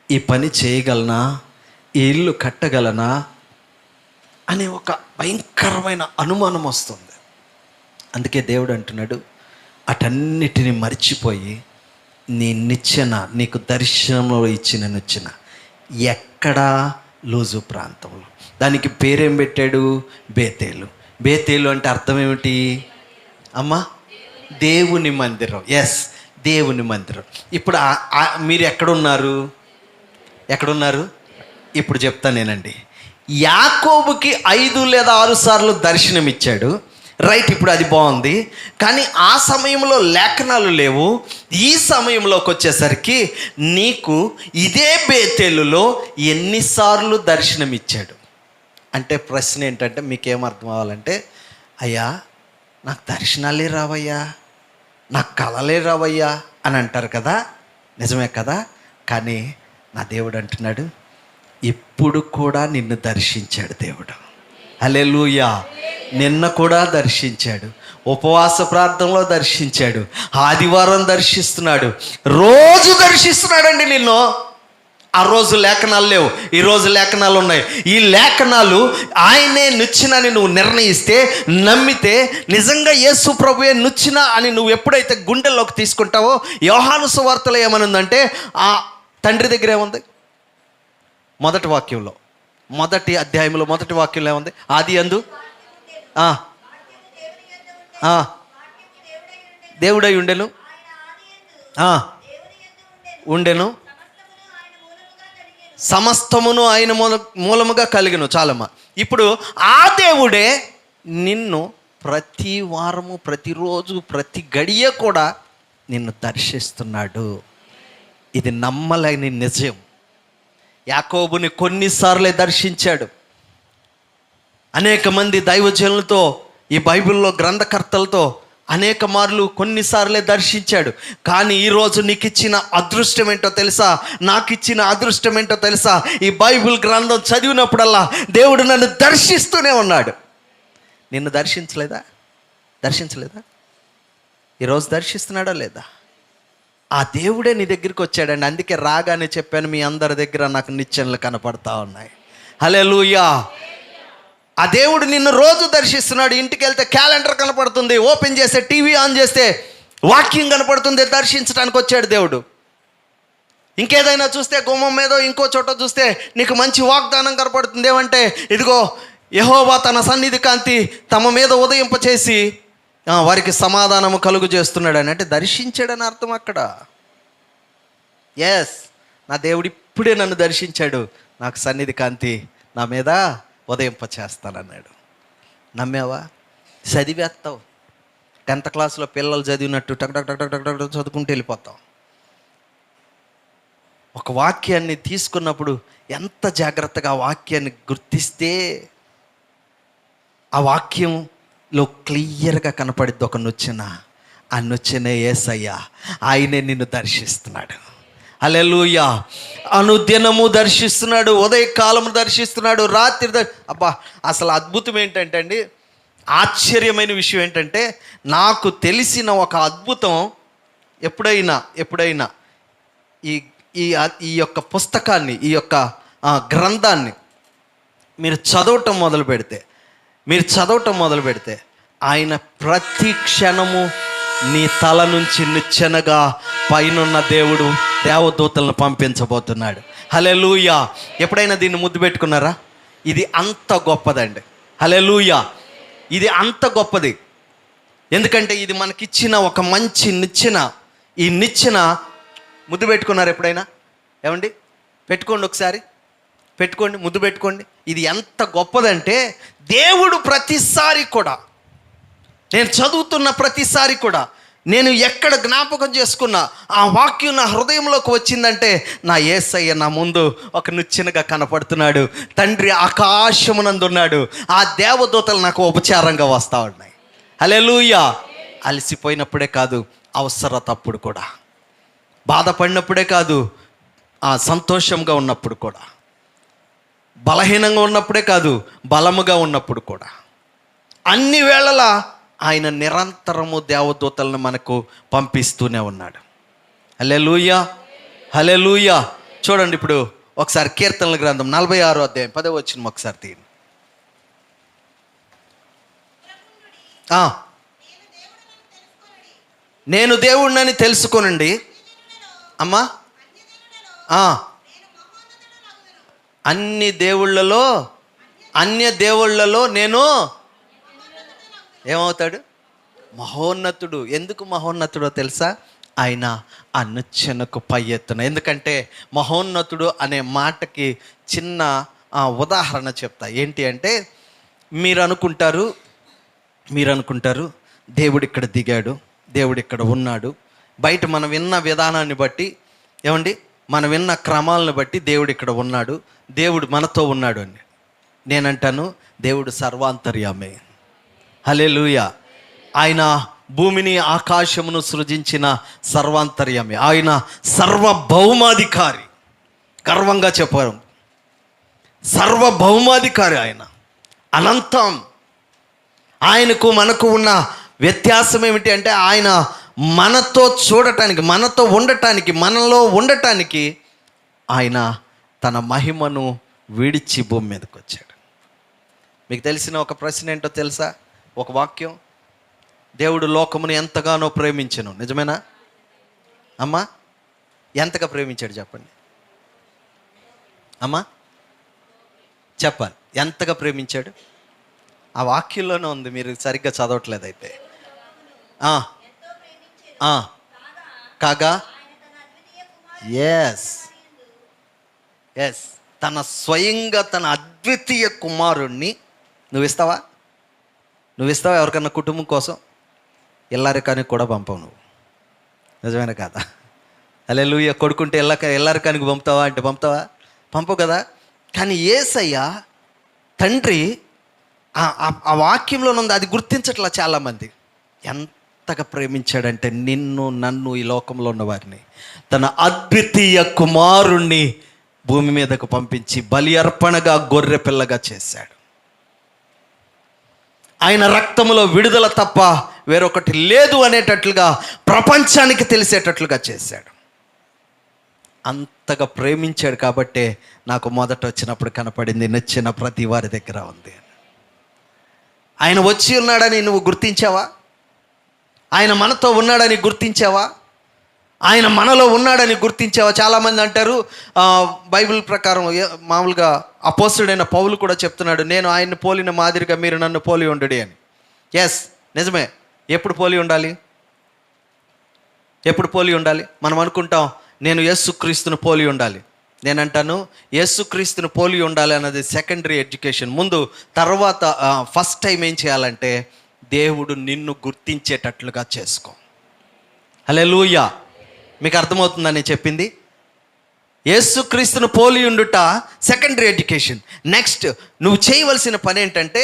ఈ పని చేయగలనా? ఈ ఇల్లు కట్టగలనా అనే ఒక భయంకరమైన అనుమానం వస్తుంది. అందుకే దేవుడు అంటున్నాడు, అటన్నిటిని మర్చిపోయి నీ నిచ్చెన, నీకు దర్శనంలో ఇచ్చిన నిచ్చెన ఎక్కడా? లూజు ప్రాంతంలో. దానికి పేరేం పెట్టాడు? బేతేలు. బేతేలు అంటే అర్థం ఏమిటి అమ్మా? దేవుని మందిరం. ఎస్, దేవుని మందిరం. ఇప్పుడు మీరు ఎక్కడున్నారు? ఇప్పుడు చెప్తాను నేనండి. యాకోబుకి 5 లేదా 6 సార్లు దర్శనం ఇచ్చాడు, రైట్. ఇప్పుడు అది బాగుంది. కానీ ఆ సమయంలో లేఖనాలు లేవు. ఈ సమయంలోకి వచ్చేసరికి నీకు ఇదే బేతేలులో ఎన్నిసార్లు దర్శనం ఇచ్చాడు అంటే ప్రశ్న ఏంటంటే, మీకేమర్థం అవ్వాలంటే, అయ్యా నాకు దర్శనాలే రావయ్యా, నాకు కలలే రావయ్యా అని అంటారు కదా. నిజమే కదా. కానీ నా దేవుడు అంటున్నాడు, ఇప్పుడు కూడా నిన్ను దర్శించాడు దేవుడు. హల్లెలూయా. నిన్న కూడా దర్శించాడు, ఉపవాస ప్రార్థనలో దర్శించాడు, ఆదివారం దర్శిస్తున్నాడు, రోజు దర్శిస్తున్నాడండి నిన్ను. ఆ రోజు లేఖనాలు లేవు, ఈరోజు లేఖనాలు ఉన్నాయి. ఈ లేఖనాలు ఆయనే నుచ్చినని నువ్వు నిర్ణయిస్తే, నమ్మితే, నిజంగా యేసు ప్రభువే నుచ్చిన అని నువ్వు ఎప్పుడైతే గుండెల్లోకి తీసుకుంటావో, యోహాను సువార్తలో ఏమనుందంటే, ఆ తండ్రి దగ్గర ఏముంది? మొదటి వాక్యంలో, మొదటి అధ్యాయంలో మొదటి వాక్యంలో ఏముంది? ఆది యందు దేవుడై ఉండెను, ఉండెను, సమస్తమును ఆయన మూలముగా కలిగెను. చాలమ్మా. ఇప్పుడు ఆ దేవుడే నిన్ను ప్రతి వారము, ప్రతిరోజు, ప్రతి గడియ కూడా నిన్ను దర్శిస్తున్నాడు. ఇది నమ్మలేని నిజం. యాకోబుని కొన్నిసార్లే దర్శించాడు. అనేక మంది దైవజనులతో, ఈ బైబిల్లో గ్రంథకర్తలతో అనేక మార్లు కొన్నిసార్లే దర్శించాడు. కానీ ఈరోజు నీకు ఇచ్చిన అదృష్టం ఏంటో తెలుసా? నాకు ఇచ్చిన అదృష్టం ఏంటో తెలుసా? ఈ బైబిల్ గ్రంథం చదివినప్పుడల్లా దేవుడు నన్ను దర్శిస్తూనే ఉన్నాడు. నిన్ను దర్శించలేదా? ఈరోజు దర్శిస్తున్నాడా లేదా? ఆ దేవుడే నీ దగ్గరికి వచ్చాడండి. అందుకే రాగానే చెప్పాను, మీ అందరి దగ్గర నాకు నిచ్చెనలు కనపడతా ఉన్నాయి. హల్లెలూయా. ఆ దేవుడు నిన్ను రోజు దర్శిస్తున్నాడు. ఇంటికి వెళ్తే క్యాలెండర్ కనపడుతుంది, ఓపెన్ చేస్తే టీవీ ఆన్ చేస్తే వాక్యం కనపడుతుంది. దర్శించడానికి వచ్చాడు దేవుడు. ఇంకేదైనా చూస్తే గుమ్మం మీదో ఇంకో చోట చూస్తే నీకు మంచి వాగ్దానం కనపడుతుంది. ఏమంటే ఇదిగో యెహోవా తన సన్నిధి కాంతి తమ మీద ఉదయింపచేసి వారికి సమాధానము కలుగు చేస్తున్నాడని, అంటే దర్శించాడని అర్థం అక్కడ. ఎస్, నా దేవుడు ఇప్పుడే నన్ను దర్శించాడు, నాకు సన్నిధి కాంతి నా మీద ఉదయింపచేస్తానన్నాడు. నమ్మావా? చదివేస్తావు. 10th క్లాస్లో పిల్లలు చదివినట్టు టక్ టక్ టక్ టక్ టక్ చదువుకుంటూ వెళ్ళిపోతాం. ఒక వాక్యాన్ని తీసుకున్నప్పుడు ఎంత జాగ్రత్తగా ఆ వాక్యాన్ని గుర్తిస్తే ఆ వాక్యంలో క్లియర్గా కనపడిద్ది ఒక నొచ్చిన. ఆ నొచ్చినే యేసయ్య, ఆయనే నిన్ను దర్శిస్తున్నాడు. హల్లెలూయా. అనుదినము దర్శిస్తున్నాడు, ఉదయకాలము దర్శిస్తున్నాడు, రాత్రి అబ్బా అసలు అద్భుతం ఏంటంటే అండి, ఆశ్చర్యమైన విషయం ఏంటంటే, నాకు తెలిసిన ఒక అద్భుతం ఎప్పుడైనా ఈ యొక్క పుస్తకాన్ని, ఈ యొక్క గ్రంథాన్ని మీరు చదవటం మొదలు పెడితే ఆయన ప్రతి క్షణము నీ తల నుంచి నిచ్చెనగా పైనున్న దేవుడు దేవదూతలను పంపించబోతున్నాడు. హల్లెలూయా. ఎప్పుడైనా దీన్ని ముద్దు పెట్టుకున్నారా? ఇది అంత గొప్పదండి. హల్లెలూయా. ఇది అంత గొప్పది. ఎందుకంటే ఇది మనకిచ్చిన ఒక మంచి నిచ్చెన. ఈ నిచ్చెన ముద్దు పెట్టుకున్నారు ఎప్పుడైనా? ఏమండి, పెట్టుకోండి, ఒకసారి పెట్టుకోండి, ముద్దు పెట్టుకోండి. ఇది ఎంత గొప్పదంటే, దేవుడు ప్రతిసారి కూడా, నేను చదువుతున్న ప్రతిసారి కూడా, నేను ఎక్కడ జ్ఞాపకం చేసుకున్నా ఆ వాక్యం నా హృదయంలోకి వచ్చిందంటే, నా యేసయ్య నా ముందు ఒక నిచ్చెనగా కనపడుతున్నాడు. తండ్రి ఆకాశమునందున్నాడు. ఆ దేవదూతలు నాకు ఉపచారంగా వస్తూ ఉన్నాయి. హల్లెలూయా. అలసిపోయినప్పుడే కాదు, అవసరతప్పుడు కూడా, బాధపడినప్పుడే కాదు, సంతోషంగా ఉన్నప్పుడు కూడా, బలహీనంగా ఉన్నప్పుడే కాదు, బలముగా ఉన్నప్పుడు కూడా, అన్ని వేళలా ఆయన నిరంతరము దేవదూతలను మనకు పంపిస్తూనే ఉన్నాడు. హల్లెలూయా. హల్లెలూయా. చూడండి, ఇప్పుడు ఒకసారి కీర్తనల గ్రంథం 46వ అధ్యాయం 10వ వచనం ఒకసారి తీయండి. నేను దేవుడినని తెలుసుకొనండి. అమ్మా, అన్య దేవుళ్ళలో నేను ఏమవుతాడు? మహోన్నతుడు. ఎందుకు మహోన్నతుడో తెలుసా? ఆయన ఆ నిచ్చెనకు పై ఎత్తున. ఎందుకంటే మహోన్నతుడు అనే మాటకి చిన్న ఉదాహరణ చెప్తా. ఏంటి అంటే, మీరు అనుకుంటారు దేవుడు ఇక్కడ దిగాడు, దేవుడు ఇక్కడ ఉన్నాడు. బయట మనం విన్న విధానాన్ని బట్టి, ఏమండి, మనం విన్న క్రమాలను బట్టి దేవుడు ఇక్కడ ఉన్నాడు, దేవుడు మనతో ఉన్నాడు అని నేనంటాను. దేవుడు సర్వాంతర్యామే. హల్లెలూయా. ఆయన భూమిని ఆకాశమును సృజించిన సర్వాంతర్యామి. ఆయన సర్వభౌమాధికారి. గర్వంగా చెప్పారు, సర్వభౌమాధికారి. ఆయన అనంతం. ఆయనకు మనకు ఉన్న వ్యత్యాసం ఏమిటి అంటే, ఆయన మనతో చూడటానికి, మనతో ఉండటానికి, మనలో ఉండటానికి ఆయన తన మహిమను విడిచి భూమి మీదకి వచ్చాడు. మీకు తెలిసిన ఒక ప్రశ్న ఏంటో తెలుసా? ఒక వాక్యం, దేవుడు లోకమును ఎంతగానో ప్రేమించెను. నిజమేనా అమ్మా? ఎంతగా ప్రేమించాడు చెప్పండి అమ్మా, చెప్పాలి. ఎంతగా ప్రేమించాడు? ఆ వాక్యంలోనే ఉంది, మీరు సరిగ్గా చదవట్లేదు అయితే. కాగా ఎస్ తన స్వయంగా తన అద్వితీయ కుమారుణ్ణి నువ్వు ఇస్తావా ఎవరికన్నా కుటుంబం కోసం? ఎల్లరికానికి కూడా పంపవు నువ్వు. నిజమైన కాదా? హల్లెలూయా. కొడుకుంటే ఎల్లరికానికి పంపుతావా అంటే పంపవు కదా. కానీ యేసయ్య తండ్రి ఆ వాక్యంలో ఉంది, అది గుర్తించట్లా చాలామంది. ఎంతగా ప్రేమించాడంటే నిన్ను, నన్ను, ఈ లోకంలో ఉన్న వారిని తన అద్వితీయ కుమారుణ్ణి భూమి మీదకు పంపించి బలి అర్పణగా గొర్రె పిల్లగా చేశాడు. ఆయన రక్తములో విడుదల తప్ప వేరొకటి లేదు అనేటట్లుగా ప్రపంచానికి తెలిసేటట్లుగా చేశాడు. అంతగా ప్రేమించాడు కాబట్టే నాకు మొదట వచ్చినప్పుడు కనపడింది, నచ్చిన ప్రతి వారి దగ్గర ఉంది. ఆయన వచ్చి ఉన్నాడని నువ్వు గుర్తించావా? ఆయన మనతో ఉన్నాడని గుర్తించావా? ఆయన మనలో ఉన్నాడని గుర్తించావా? చాలామంది అంటారు బైబిల్ ప్రకారం మామూలుగా అపోస్తుడైన పౌలు కూడా చెప్తున్నాడు, నేను ఆయన్ని పోలిన మాదిరిగా మీరు నన్ను పోలి ఉండడి అని. ఎస్, నిజమే. ఎప్పుడు పోలి ఉండాలి? ఎప్పుడు పోలి ఉండాలి? మనం అనుకుంటాం నేను యేసుక్రీస్తును పోలి ఉండాలి. నేనంటాను యేసుక్రీస్తును పోలి ఉండాలి అన్నది సెకండరీ ఎడ్యుకేషన్. ముందు తర్వాత ఫస్ట్ టైం ఏం చేయాలంటే దేవుడు నిన్ను గుర్తించేటట్లుగా చేసుకో. హల్లెలూయా. మీకు అర్థమవుతుందని చెప్పింది? యేసుక్రీస్తును పోలి ఉండుట సెకండరీ ఎడ్యుకేషన్. నెక్స్ట్ నువ్వు చేయవలసిన పని ఏంటంటే,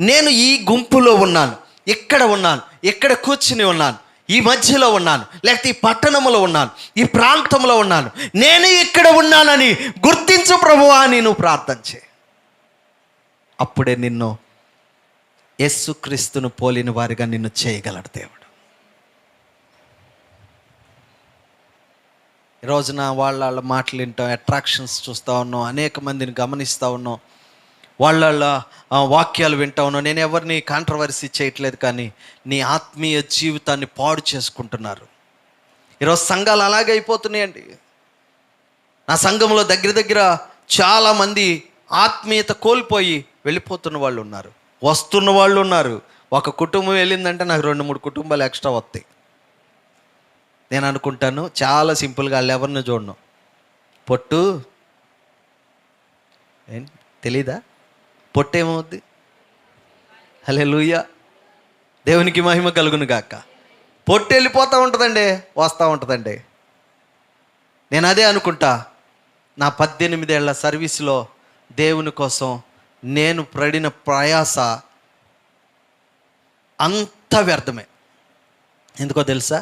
నేను ఈ గుంపులో ఉన్నాను, ఇక్కడ ఉన్నాను, ఇక్కడ కూర్చుని ఉన్నాను, ఈ మధ్యలో ఉన్నాను, లేకపోతే ఈ పట్టణంలో ఉన్నాను, ఈ ప్రాంతంలో ఉన్నాను, నేను ఇక్కడ ఉన్నానని గుర్తించు ప్రభువా అని నువ్వు ప్రార్థన చేయి. అప్పుడే నిన్ను యేసుక్రీస్తును పోలిన వారిగా నిన్ను చేయగలడు దేవుడు. ఈ రోజున వాళ్ళ మాటలు వింటాం, అట్రాక్షన్స్ చూస్తూ ఉన్నాం, అనేక మందిని గమనిస్తూ ఉన్నాం, వాళ్ళ వాక్యాలు వింటా ఉన్నాం. నేను ఎవరిని కాంట్రవర్సీ చేయట్లేదు, కానీ నీ ఆత్మీయ జీవితాన్ని పాడు చేసుకుంటున్నారు. ఈరోజు సంఘాలు అలాగే అయిపోతున్నాయండి. నా సంఘంలో దగ్గర చాలామంది ఆత్మీయత కోల్పోయి వెళ్ళిపోతున్న వాళ్ళు ఉన్నారు, వస్తున్న వాళ్ళు ఉన్నారు. ఒక కుటుంబం వెళ్ళిందంటే నాకు 2-3 కుటుంబాలు ఎక్స్ట్రా వస్తాయి. నేను అనుకుంటాను చాలా సింపుల్గా వాళ్ళు ఎవరిని చూడను, పొట్టు తెలీదా? పొట్టేమవుద్ది? హల్లెలూయా, దేవునికి మహిమ కలుగును గాక. పొట్టు వెళ్ళిపోతూ ఉంటుందండి, వస్తూ ఉంటుందండి. నేను అదే అనుకుంటా, నా 18 ఏళ్ల సర్వీస్లో దేవుని కోసం నేను పడిన ప్రయాస అంత వ్యర్థమే. ఎందుకో తెలుసా?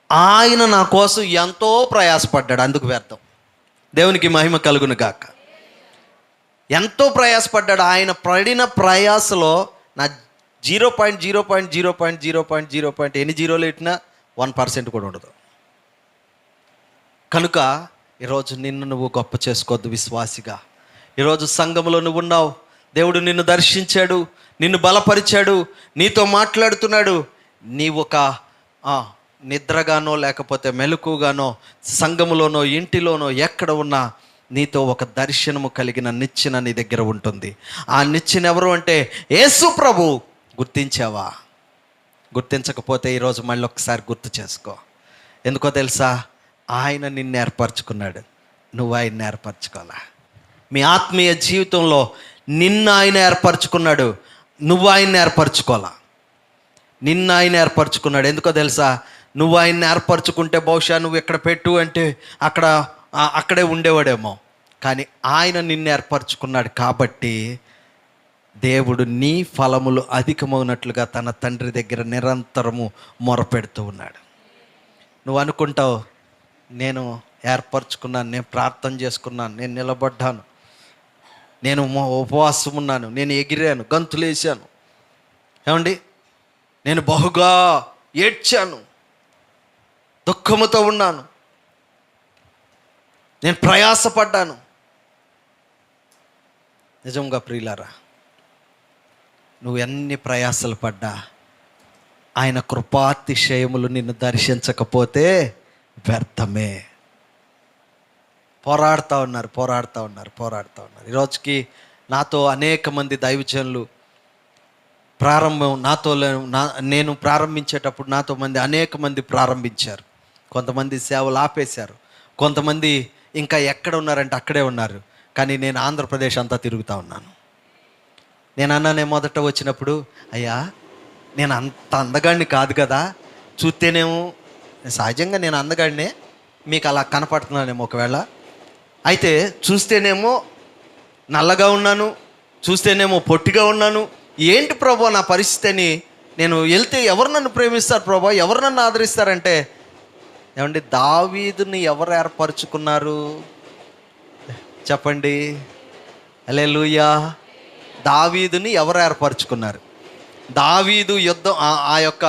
ఆయన నా కోసం ఎంతో ప్రయాసపడ్డాడు, అందుకు వ్యర్థం. దేవునికి మహిమ కలుగును గాక. ఎంతో ప్రయాసపడ్డాడు. ఆయన పడిన ప్రయాసలో నా 0.0.0.0.0 ఎన్ని జీరోలు పెట్టినా 1% కూడా ఉండదు. కనుక ఈరోజు నిన్ను నువ్వు గొప్ప చేసుకోవద్దు విశ్వాసిగా. ఈరోజు సంఘంలో నువ్వు ఉన్నావు, దేవుడు నిన్ను దర్శించాడు, నిన్ను బలపరిచాడు, నీతో మాట్లాడుతున్నాడు. నీవు ఒక నిద్రగానో లేకపోతే మెలకుగానో, సంఘములోనో ఇంటిలోనో ఎక్కడ ఉన్నా నీతో ఒక దర్శనము కలిగిన నిచ్చెన నీ దగ్గర ఉంటుంది. ఆ నిచ్చెన ఎవరు అంటే యేసు ప్రభు. గుర్తించావా? గుర్తించకపోతే ఈరోజు మళ్ళీ ఒకసారి గుర్తు చేసుకో. ఎందుకో తెలుసా? ఆయన నిన్ను ఏర్పరచుకున్నాడు, నువ్వు ఆయన్ని ఏర్పరచుకోవాలా. మీ ఆత్మీయ జీవితంలో నిన్ను ఆయన ఏర్పరచుకున్నాడు, నువ్వు ఆయన్ని ఏర్పరచుకోవాలా. నిన్ను ఆయన ఏర్పరచుకున్నాడు. ఎందుకో తెలుసా? నువ్వు ఆయన్ని ఏర్పరచుకుంటే బహుశా నువ్వు ఎక్కడ పెట్టు అంటే అక్కడే ఉండేవాడేమో, కానీ ఆయన నిన్ను ఏర్పరచుకున్నాడు కాబట్టి దేవుడు నీ ఫలములు అధికమవునట్లుగా తన తండ్రి దగ్గర నిరంతరము మొరపెడుతూ ఉన్నాడు. నువ్వు అనుకుంటావు, నేను ఏర్పరచుకున్నాను, నేను ప్రార్థన చేసుకున్నాను, నేను నిలబడ్డాను, నేను ఉపవాసం ఉన్నాను, నేను ఎగిరాను, గంతులేసాను, ఏమండి నేను బహుగా ఏడ్చాను, దుఃఖముతో ఉన్నాను, నేను ప్రయాసపడ్డాను. నిజంగా ప్రియులారా, నువ్వు ఎన్ని ప్రయాసలు పడ్డా ఆయన కృపాతిశయములు నిన్ను దర్శించకపోతే వ్యర్థమే. పోరాడుతూ ఉన్నారు. ఈరోజుకి నాతో అనేక మంది దైవజనులు నేను ప్రారంభించేటప్పుడు నాతో అనేక మంది ప్రారంభించారు. కొంతమంది సేవలు ఆపేశారు, కొంతమంది ఇంకా ఎక్కడ ఉన్నారంటే అక్కడే ఉన్నారు. కానీ నేను ఆంధ్రప్రదేశ్ అంతా తిరుగుతూ ఉన్నాను. నేను అన్నానే మొదట వచ్చినప్పుడు, అయ్యా నేను అంత అందగాడిని కాదు కదా, చూస్తేనేమో సహజంగా నేను అందగాడినే, మీకు అలా కనపడుతున్నానేమో ఒకవేళ, అయితే చూస్తేనేమో నల్లగా ఉన్నాను, చూస్తేనేమో పొట్టిగా ఉన్నాను, ఏంటి ప్రభా నా పరిస్థితి అని నేను వెళ్తే ఎవరు నన్ను ప్రేమిస్తారు ప్రభా, ఎవరు నన్ను ఆదరిస్తారంటే, ఏమండి దావీదుని ఎవరు ఏర్పరచుకున్నారు చెప్పండి? హల్లెలూయా. దావీదుని ఎవరు ఏర్పరచుకున్నారు? దావీదు యుద్ధం ఆ యొక్క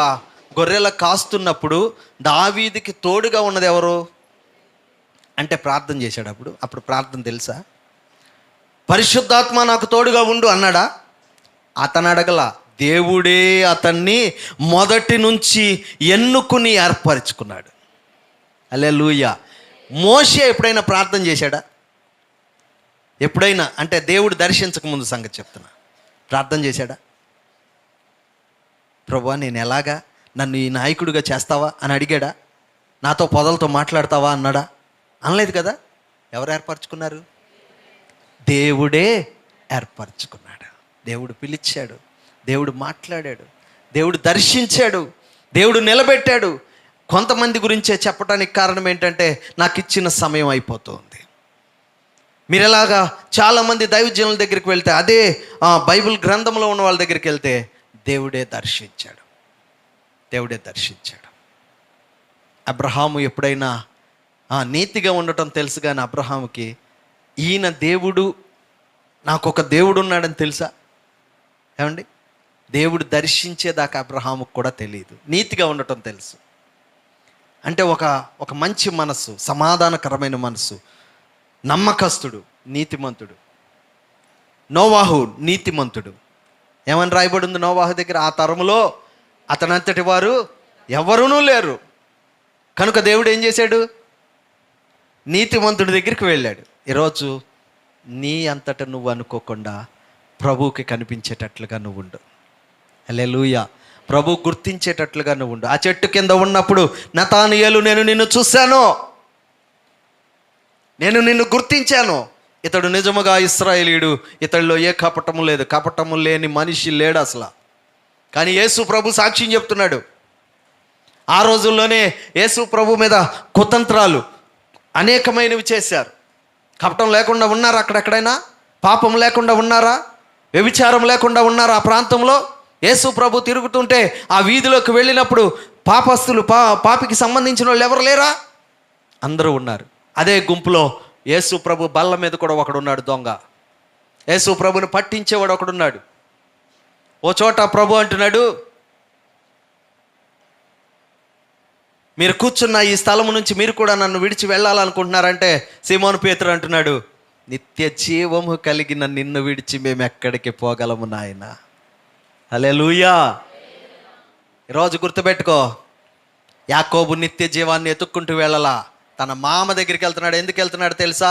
గొర్రెల కాస్తున్నప్పుడు దావీదుకి తోడుగా ఉన్నది ఎవరు అంటే ప్రార్థన చేశాడు. అప్పుడు ప్రార్థన తెలుసా? పరిశుద్ధాత్మ నాకు తోడుగా ఉండు అన్నాడా? అతను అడగల. దేవుడే అతన్ని మొదటి నుంచి ఎన్నుకుని ఏర్పరచుకున్నాడు. హల్లెలూయా. మోషే ఎప్పుడైనా ప్రార్థన చేశాడా? ఎప్పుడైనా అంటే దేవుడు దర్శించక ముందు సంగతి చెప్తున్నా, ప్రార్థన చేశాడా? ప్రభువా నేను ఎలాగా, నన్ను ఈ నాయకుడిగా చేస్తావా అని అడిగాడా? నాతో పొదలతో మాట్లాడతావా అన్నాడా? అనలేదు కదా. ఎవరు ఏర్పరచుకున్నారు? దేవుడే ఏర్పరచుకున్నాడు. దేవుడు పిలిచాడు, దేవుడు మాట్లాడాడు, దేవుడు దర్శించాడు, దేవుడు నిలబెట్టాడు. కొంతమంది గురించే చెప్పడానికి కారణం ఏంటంటే నాకు ఇచ్చిన సమయం అయిపోతుంది. మీరు ఎలాగా చాలామంది దైవజనుల దగ్గరికి వెళ్తే, అదే బైబిల్ గ్రంథంలో ఉన్న వాళ్ళ దగ్గరికి వెళ్తే దేవుడే దర్శించాడు, దేవుడే దర్శించాడు. అబ్రహాము ఎప్పుడైనా నీతిగా ఉండటం తెలుసు, కానీ అబ్రహాముకి ఈయన దేవుడు, నాకు ఒక దేవుడు ఉన్నాడని తెలుసా? ఏమండి, దేవుడు దర్శించేదాకా అబ్రహాముకు కూడా తెలియదు. నీతిగా ఉండటం తెలుసు అంటే ఒక మంచి మనస్సు, సమాధానకరమైన మనస్సు, నమ్మకస్తుడు, నీతిమంతుడు. నోవాహు నీతిమంతుడు. ఏమని రాయబడి ఉంది నోవాహు దగ్గర? ఆ తరములో అతనంతటి వారు ఎవరునూ లేరు. కనుక దేవుడు ఏం చేశాడు? నీతిమంతుడి దగ్గరికి వెళ్ళాడు. ఈరోజు నీ అంతటా నువ్వు అనుకోకుండా ప్రభువుకి కనిపించేటట్లుగా నువ్వు ఉండు. హల్లెలూయా. ప్రభు గుర్తించేటట్లుగా నువ్వు ఉండు. ఆ చెట్టు కింద ఉన్నప్పుడు నతానియేలు, నేను నిన్ను చూశాను, నేను నిన్ను గుర్తించాను, ఇతడు నిజముగా ఇశ్రాయేలీయుడు, ఇతడిలో ఏ కపటము లేదు, కపటము లేని మనిషి లేడు అసలు. కానీ యేసు ప్రభు సాక్ష్యం చెప్తున్నాడు. ఆ రోజుల్లోనే యేసు ప్రభు మీద కుతంత్రాలు అనేకమైనవి చేశారు. కపటం లేకుండా ఉన్నారా? అక్కడెక్కడైనా పాపం లేకుండా ఉన్నారా? వ్యభిచారం లేకుండా ఉన్నారా? ఆ ప్రాంతంలో యేసు ప్రభు తిరుగుతుంటే ఆ వీధిలోకి వెళ్ళినప్పుడు పాపస్తులు, పాపికి సంబంధించిన వాళ్ళు ఎవరు లేరా? అందరూ ఉన్నారు. అదే గుంపులో యేసు ప్రభు బల్ల మీద కూడా ఒకడున్నాడు, దొంగ. యేసు ప్రభుని పట్టించేవాడు ఒకడున్నాడు. ఓ చోట ప్రభు అంటున్నాడు, మీరు కూర్చున్న ఈ స్థలం నుంచి మీరు కూడా నన్ను విడిచి వెళ్ళాలనుకుంటున్నారంటే సీమోను పేతురు అంటున్నాడు, నిత్య జీవము కలిగిన నిన్ను విడిచి మేము ఎక్కడికి పోగలము నాయన. హల్లెలూయా. ఈరోజు గుర్తుపెట్టుకో, యాకోబు నిత్య జీవాన్ని ఎత్తుక్కుంటూ వెళ్ళాలా. తన మామ దగ్గరికి వెళ్తున్నాడు. ఎందుకు వెళ్తున్నాడు తెలుసా?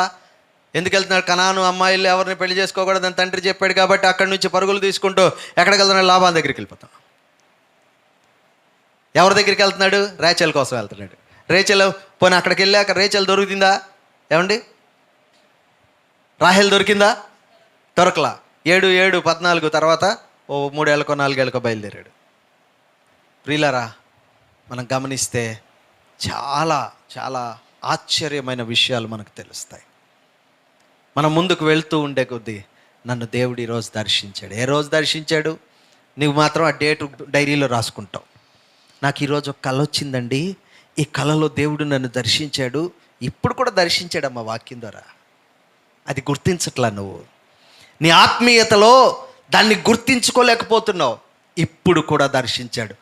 ఎందుకు వెళ్తున్నాడు? కనాను అమ్మాయిలు ఎవరిని పెళ్లి చేసుకోకూడదని తండ్రి చెప్పాడు కాబట్టి అక్కడి నుంచి పరుగులు తీసుకుంటూ ఎక్కడికి వెళ్తున్నాడు? లాభాన్ దగ్గరికి వెళ్ళిపోతాం. ఎవరి దగ్గరికి వెళ్తున్నాడు? రేచల్ కోసం వెళ్తున్నాడు. రేచల్ పోనీ అక్కడికి వెళ్ళాక రేచల్ దొరుకుతుందా? ఏమండి, రాహేల్ దొరికిందా? దొరకలా. 7:14 తర్వాత ఓ 3 ఏళ్ళకో 4 ఏళ్ళకో బయలుదేరాడు. ప్రియులారా, మనం గమనిస్తే చాలా చాలా ఆశ్చర్యమైన విషయాలు మనకు తెలుస్తాయి. మనం ముందుకు వెళ్తూ ఉండే కొద్దీ నన్ను దేవుడు ఈరోజు దర్శించాడు. ఏ రోజు దర్శించాడు? నువ్వు మాత్రం ఆ డేటు డైరీలో రాసుకుంటావు. నాకు ఈరోజు ఒక కళ వచ్చిందండి, ఈ కళలో దేవుడు నన్ను దర్శించాడు, ఇప్పుడు కూడా దర్శించాడమ్మా వాక్యం ద్వారా. అది గుర్తించట్లా నువ్వు. నీ ఆత్మీయతలో దాన్ని గుర్తించుకోలేకపోతున్నావు. ఇప్పుడు కూడా దర్శించాడు,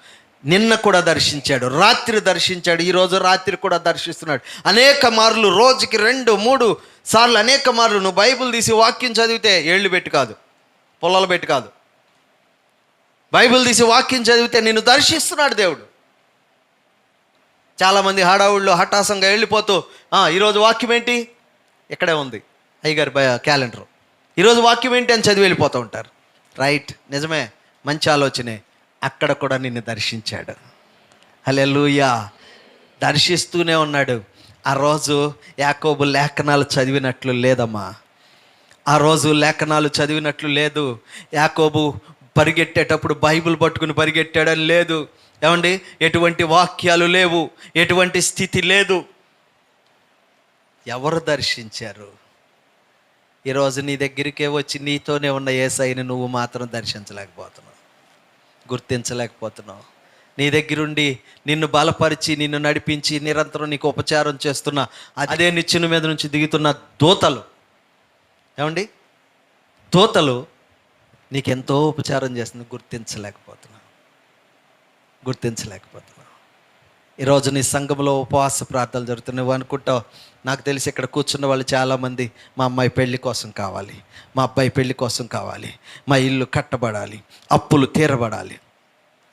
నిన్న కూడా దర్శించాడు, రాత్రి దర్శించాడు, ఈరోజు రాత్రి కూడా దర్శిస్తున్నాడు. అనేక మార్లు, రోజుకి 2-3 సార్లు అనేక మార్లు నువ్వు బైబిల్ తీసి వాక్యం చదివితే, ఏళ్ళు పెట్టి కాదు, పొలాలు పెట్టి కాదు, బైబిల్ తీసి వాక్యం చదివితే నిన్ను దర్శిస్తున్నాడు దేవుడు. చాలామంది హడావుళ్ళు హఠాసంగా వెళ్ళిపోతూ ఈరోజు వాక్యం ఏంటి, ఇక్కడే ఉంది అయ్యగారి క్యాలెండర్, ఈరోజు వాక్యం ఏంటి అని చదివి వెళ్ళిపోతూ ఉంటారు. రైట్, నిజమే, మంచి ఆలోచనే. అక్కడ కూడా నిన్ను దర్శించాడు. హల్లెలూయా. దర్శిస్తూనే ఉన్నాడు. ఆ రోజు యాకోబు లేఖనాలు చదివినట్లు లేదమ్మా. ఆ రోజు లేఖనాలు చదివినట్లు లేదు. యాకోబు పరిగెట్టేటప్పుడు బైబిల్ పట్టుకుని పరిగెట్టాడని లేదు. ఏమండి, ఎటువంటి వాక్యాలు లేవు, ఎటువంటి స్థితి లేదు. ఎవరు దర్శించారు? ఈరోజు నీ దగ్గరికే వచ్చి నీతోనే ఉన్న యేసయ్యని నువ్వు మాత్రం దర్శించలేకపోతున్నావు, గుర్తించలేకపోతున్నావు. నీ దగ్గరుండి నిన్ను బలపరిచి, నిన్ను నడిపించి, నిరంతరం నీకు ఉపచారం చేస్తున్న అదే నిచ్చెన మీద నుంచి దిగుతున్న దూతలు, ఏమండి, దూతలు నీకెంతో ఉపచారం చేస్తుంది, గుర్తించలేకపోతున్నావు. ఈరోజు నీ సంఘంలో ఉపవాస ప్రార్థనలు జరుగుతున్నాయి. నువ్వు అనుకుంటావు, నాకు తెలిసి ఇక్కడ కూర్చున్న వాళ్ళు చాలామంది మా అమ్మాయి పెళ్లి కోసం కావాలి, మా అబ్బాయి పెళ్లి కోసం కావాలి, మా ఇల్లు కట్టబడాలి, అప్పులు తీరబడాలి.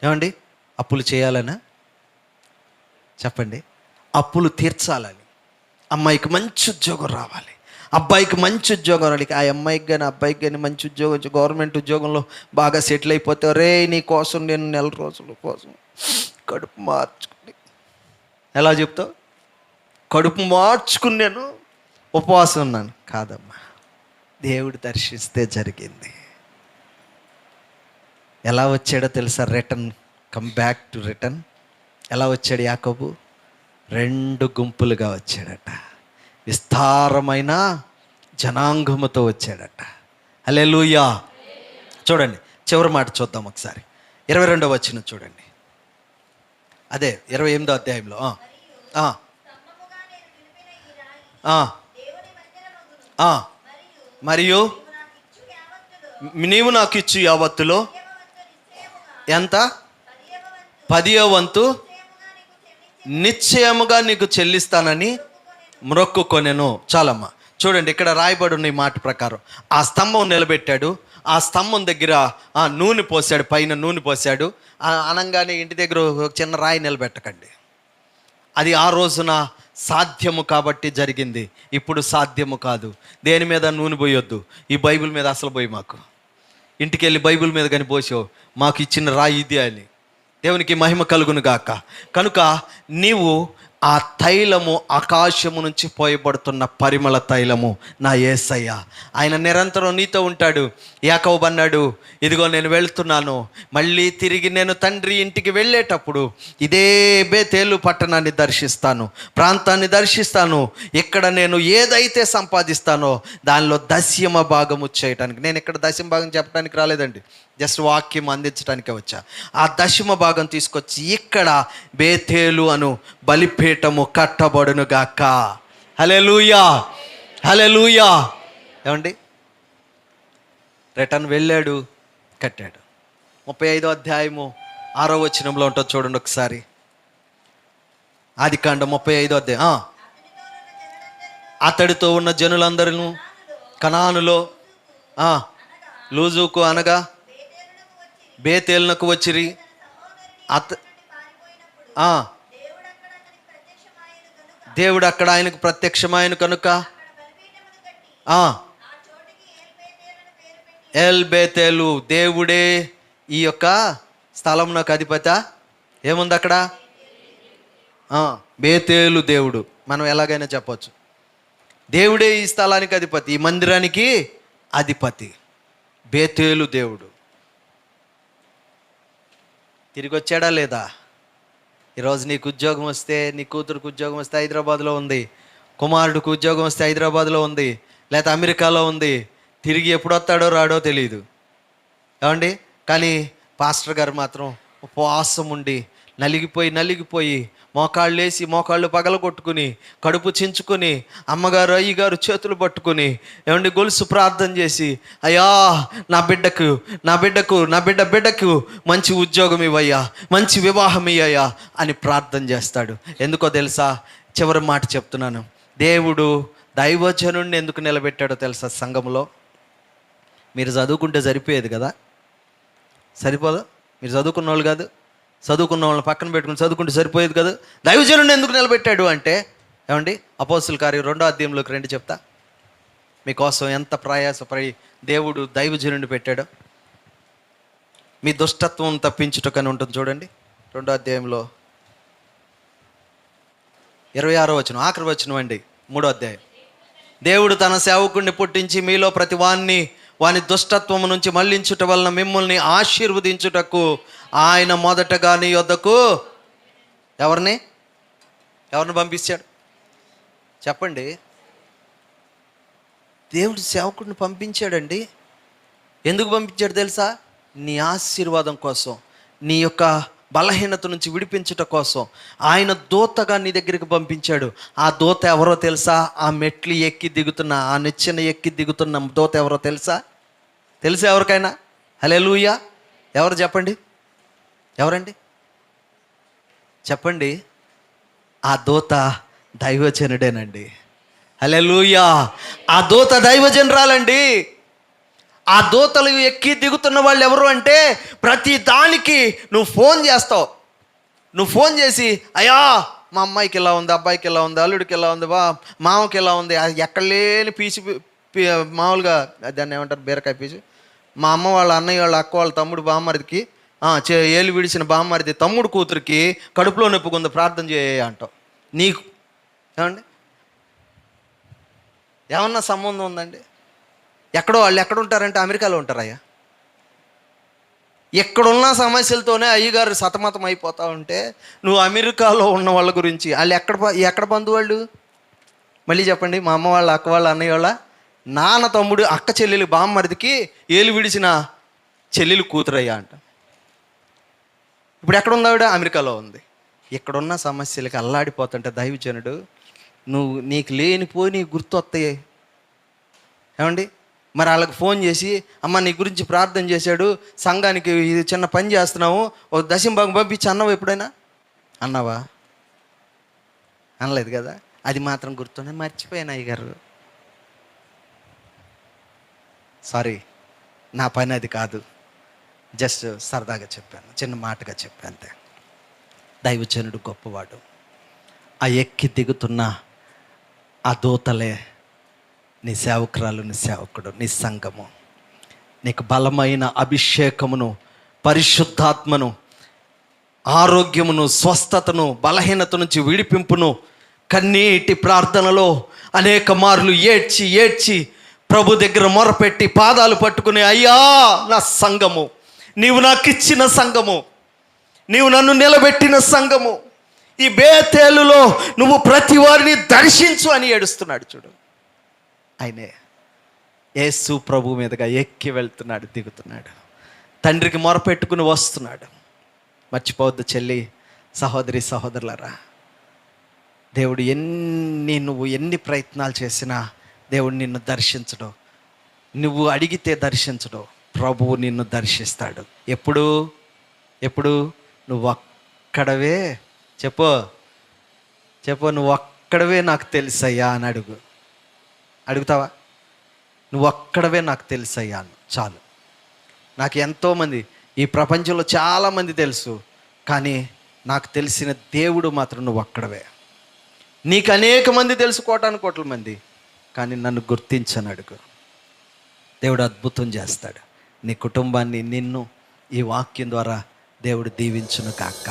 ఏమండి, అప్పులు చేయాలనా? చెప్పండి. అప్పులు తీర్చాలని, అమ్మాయికి మంచి ఉద్యోగం రావాలి, అబ్బాయికి మంచి ఉద్యోగం రావాలి. ఆ అమ్మాయికి కానీ అబ్బాయికి కానీ మంచి ఉద్యోగం, గవర్నమెంట్ ఉద్యోగంలో బాగా సెటిల్ అయిపోతే, రే నీ కోసం నేను 4 రోజుల కోసం కడుపు మార్చుకుని, ఎలా చెప్తావు? కడుపు మార్చుకుని నేను ఉపవాసం ఉన్నాను. కాదమ్మా, దేవుడు దర్శిస్తే జరిగింది. ఎలా వచ్చాడో తెలుసా? Come back to return. ఎలా వచ్చాడు యాకోబు? 2 గుంపులుగా వచ్చాడట, విస్తారమైన జనాంగముతో వచ్చాడట. హల్లెలూయా. చూడండి, చివరి మాట చూద్దాం ఒకసారి. 22వ వచనం చూడండి. అదే 28వ అధ్యాయంలో మరియు నీవు నాకు ఇచ్చు యావత్తులో ఎంత? 10వ వంతు నిశ్చయముగా నీకు చెల్లిస్తానని మ్రొక్కుకొనెను. చాలమ్మా. చూడండి, ఇక్కడ రాయబడి ఉన్న ఈ మాట ప్రకారం ఆ స్తంభం నిలబెట్టాడు. ఆ స్తంభం దగ్గర నూనె పోసాడు, పైన నూనె పోసాడు. అనంగానే ఇంటి దగ్గర ఒక చిన్న రాయి నిలబెట్టకండి. అది ఆ రోజున సాధ్యము కాబట్టి జరిగింది, ఇప్పుడు సాధ్యము కాదు. దేని మీద నూనె పోయొద్దు, ఈ బైబిల్ మీద అసలు పోయి మాకు ఇంటికి వెళ్ళి బైబిల్ మీద కానీ పోసావు, మాకు ఇచ్చిన రాయి ఇది అని. దేవునికి మహిమ కలుగును గాక. కనుక నీవు ఆ తైలము ఆకాశము నుంచి పోయబడుతున్న పరిమళ తైలము నా యేసయ్య. ఆయన నిరంతరం నీతో ఉంటాడు. యాకోబు అన్నాడు, ఇదిగో నేను వెళ్తున్నాను, మళ్ళీ తిరిగి నేను తండ్రి ఇంటికి వెళ్ళేటప్పుడు ఇదే బేతేలు పట్టణాన్ని దర్శిస్తాను, ప్రాంతాన్ని దర్శిస్తాను. ఇక్కడ నేను ఏదైతే సంపాదిస్తానో దానిలో దశమ భాగము చేయటానికి. నేను ఇక్కడ దశమ భాగం చెప్పడానికి రాలేదండి, జస్ట్ వాక్యం అందించడానికే వచ్చా. ఆ దశమ భాగం తీసుకొచ్చి ఇక్కడ బేతేలు అను బలిపీఠము కట్టబడును గాక. హల్లెలూయా, హల్లెలూయా. ఏమండి, రిటర్న్ వెళ్ళాడు, కట్టాడు. 35వ అధ్యాయము 6వ వచనంలో ఉంటుంది చూడండి ఒకసారి. ఆదికాండం 35వ అధ్యాయం. అతడితో ఉన్న జనులందరూ కనానులో లూజుకు అనగా బేతేలునకు వచ్చిరి. దేవుడు అక్కడ ఆయనకు ప్రత్యక్షమాయను కనుక ఎల్ బేతేలు, దేవుడే ఈ యొక్క స్థలంలోకి అధిపతి. ఏముంది అక్కడ? బేతేలు దేవుడు. మనం ఎలాగైనా చెప్పొచ్చు, దేవుడే ఈ స్థలానికి అధిపతి, ఈ మందిరానికి అధిపతి. బేతేలు దేవుడు. తిరిగి వచ్చాడా లేదా? ఈరోజు నీకు ఉద్యోగం వస్తే, నీ కూతురుకు ఉద్యోగం వస్తే హైదరాబాద్లో ఉంది, కుమారుడికి ఉద్యోగం వస్తే హైదరాబాద్లో ఉంది, లేకపోతే అమెరికాలో ఉంది. తిరిగి ఎప్పుడు వస్తాడో రాడో తెలియదు. ఏమండి, కానీ పాస్టర్ గారు మాత్రం ఉపవాసం ఉండి నలిగిపోయి మోకాళ్ళు వేసి మోకాళ్ళు పగలగొట్టుకుని కడుపు చించుకొని అమ్మగారు అయ్యగారు చేతులు పట్టుకుని ఏమండి గొలుసు ప్రార్థన చేసి, అయ్యా నా బిడ్డకు మంచి ఉద్యోగం ఇవ్వయ్యా, మంచి వివాహం ఇయ్యయ్యా అని ప్రార్థన చేస్తాడు. ఎందుకో తెలుసా? చివరి మాట చెప్తున్నాను. దేవుడు దైవజనుడిని ఎందుకు నిలబెట్టాడో తెలుసా? సంఘంలో మీరు చదువుకుంటే సరిపోయేది కదా, సరిపోదా? మీరు చదువుకున్న వాళ్ళు కాదు, చదువుకున్న వాళ్ళని పక్కన పెట్టుకుని చదువుకుంటే సరిపోయేది కదా. దైవజనుడిని ఎందుకు నిలబెట్టాడు అంటే, ఏమండి, అపోస్తుల కార్యం 2వ అధ్యాయంలోకి రండి, చెప్తా మీకోసం ఎంత ప్రయాసపడి దేవుడు దైవజనుడిని పెట్టాడో. మీ దుష్టత్వం తప్పించుటకని ఉంటుంది చూడండి, 2వ అధ్యాయంలో 26వ వచనం, ఆఖరి వచనం అండి, 3వ అధ్యాయం. దేవుడు తన సేవకుడిని పుట్టించి మీలో ప్రతి వాని దుష్టత్వము నుంచి మళ్లించుట వలన మిమ్మల్ని ఆశీర్వదించుటకు ఆయన మొదటగా నీ యొద్దకు ఎవరిని పంపించాడు? చెప్పండి. దేవుడు సేవకుడిని పంపించాడండి. ఎందుకు పంపించాడు తెలుసా? నీ ఆశీర్వాదం కోసం, నీ యొక్క బలహీనత నుంచి విడిపించుట కోసం ఆయన దూతగా నీ దగ్గరికి పంపించాడు. ఆ దూత ఎవరో తెలుసా? ఆ మెట్లు ఎక్కి దిగుతున్న, ఆ నిచ్చెన ఎక్కి దిగుతున్న దూత ఎవరో తెలుసా? ఎవరికైనా హల్లెలూయా. ఎవరు చెప్పండి, ఎవరండి చెప్పండి? ఆ దూత దైవజనుడేనండి. హల్లెలూయా. ఆ దూత దైవజనురాలండి. ఆ దూతలు ఎక్కి దిగుతున్న వాళ్ళు ఎవరు అంటే, ప్రతి దానికి నువ్వు ఫోన్ చేస్తావు. నువ్వు ఫోన్ చేసి, అయ్యా మా అమ్మాయికి ఇలా ఉంది, అబ్బాయికి ఇలా ఉంది, అల్లుడికి ఇలా ఉంది, మామకి ఇలా ఉంది, అది ఎక్కడ లేని మామూలుగా దాన్ని ఏమంటారు, బీరకాయ పీచు. మా అమ్మ వాళ్ళ అన్నయ్య వాళ్ళ అక్క వాళ్ళ తమ్ముడు బామ్మరిదికి, ఏలు విడిచిన బామ్మరిది తమ్ముడు కూతురికి కడుపులో నొప్పుకుంది, ప్రార్థన చేయ అంటావు. నీకు ఏమండి ఏమన్నా సంబంధం ఉందండి? ఎక్కడో వాళ్ళు ఎక్కడ ఉంటారంటే అమెరికాలో ఉంటారయ్యా. ఎక్కడున్న సమస్యలతోనే అయ్యగారు సతమతం అయిపోతా ఉంటే, నువ్వు అమెరికాలో ఉన్న వాళ్ళ గురించి, వాళ్ళు ఎక్కడ బంధువాళ్ళు మళ్ళీ చెప్పండి? మా అమ్మ వాళ్ళ అక్క వాళ్ళ అన్నయ్య వాళ్ళ నాన్న తమ్ముడు అక్క చెల్లెలు బామ్మరిదికి ఏలు విడిచిన చెల్లెలు కూతురయ్యా అంట. ఇప్పుడు ఎక్కడుంది ఆవిడ? అమెరికాలో ఉంది. ఇక్కడున్న సమస్యలకి అల్లాడిపోతుంటే దైవజనుడు, నీకు లేనిపోయి నీకు గుర్తు వస్తాయి ఏమండి. మరి వాళ్ళకి ఫోన్ చేసి, అమ్మ నీ గురించి ప్రార్థన చేశాడు, సంఘానికి ఇది చిన్న పని చేస్తున్నాము, ఓ దశంభాగం పంపించి అన్నావు ఎప్పుడైనా? అన్నావా? అనలేదు కదా. అది మాత్రం గుర్తుండే, మర్చిపోయాను అయ్యగారు, సారీ, నా పని అది కాదు, జస్ట్ సరదాగా చెప్పాను, చిన్న మాటగా చెప్పాను అంతే. దైవజనుడు గొప్పవాడు. ఆ ఎక్కి దిగుతున్న ఆ దూతలే నీ సేవకురాలు, నీ సేవకుడు, నీ సంఘము. నీకు బలమైన అభిషేకమును, పరిశుద్ధాత్మను, ఆరోగ్యమును, స్వస్థతను, బలహీనత నుంచి విడిపింపును, కన్నీటి ప్రార్థనలో అనేక మార్లు ఏడ్చి ఏడ్చి ప్రభు దగ్గర మొరపెట్టి పాదాలు పట్టుకుని, అయ్యా నా సంఘము, నీవు నాకు ఇచ్చిన సంఘము, నీవు నన్ను నిలబెట్టిన సంఘము, ఈ బేతేలులో నువ్వు ప్రతి వారిని దర్శించు అని ఏడుస్తున్నాడు. చూడు, ఆయనే యేసు ప్రభు మీదుగా ఎక్కి వెళ్తున్నాడు, దిగుతున్నాడు, తండ్రికి మొరపెట్టుకుని వస్తున్నాడు. మర్చిపోవద్దు చెల్లి, సహోదరి, సహోదరులరా, దేవుడు నువ్వు ఎన్ని ప్రయత్నాలు చేసినా దేవుడు నిన్ను దర్శించడు. నువ్వు అడిగితే దర్శించడు, ప్రభువు నిన్ను దర్శిస్తాడు. ఎప్పుడు నువ్వు ఒక్కడవే చెప్పు నువ్వు ఒక్కడవే నాకు తెలుసయ్యా అని అడుగుతావా? నువ్వు ఒక్కడవే నాకు తెలుసయ్యా అని చాలు. నాకు ఎంతోమంది, ఈ ప్రపంచంలో చాలామంది తెలుసు, కానీ నాకు తెలిసిన దేవుడు మాత్రం నువ్వు ఒక్కడవే. నీకు అనేక మంది తెలుసు, కోటాను మంది, కానీ నన్ను గుర్తించని అడుగు. దేవుడు అద్భుతం చేస్తాడు. నీ కుటుంబాన్ని, నిన్ను ఈ వాక్యం ద్వారా దేవుడు దీవించును కాక.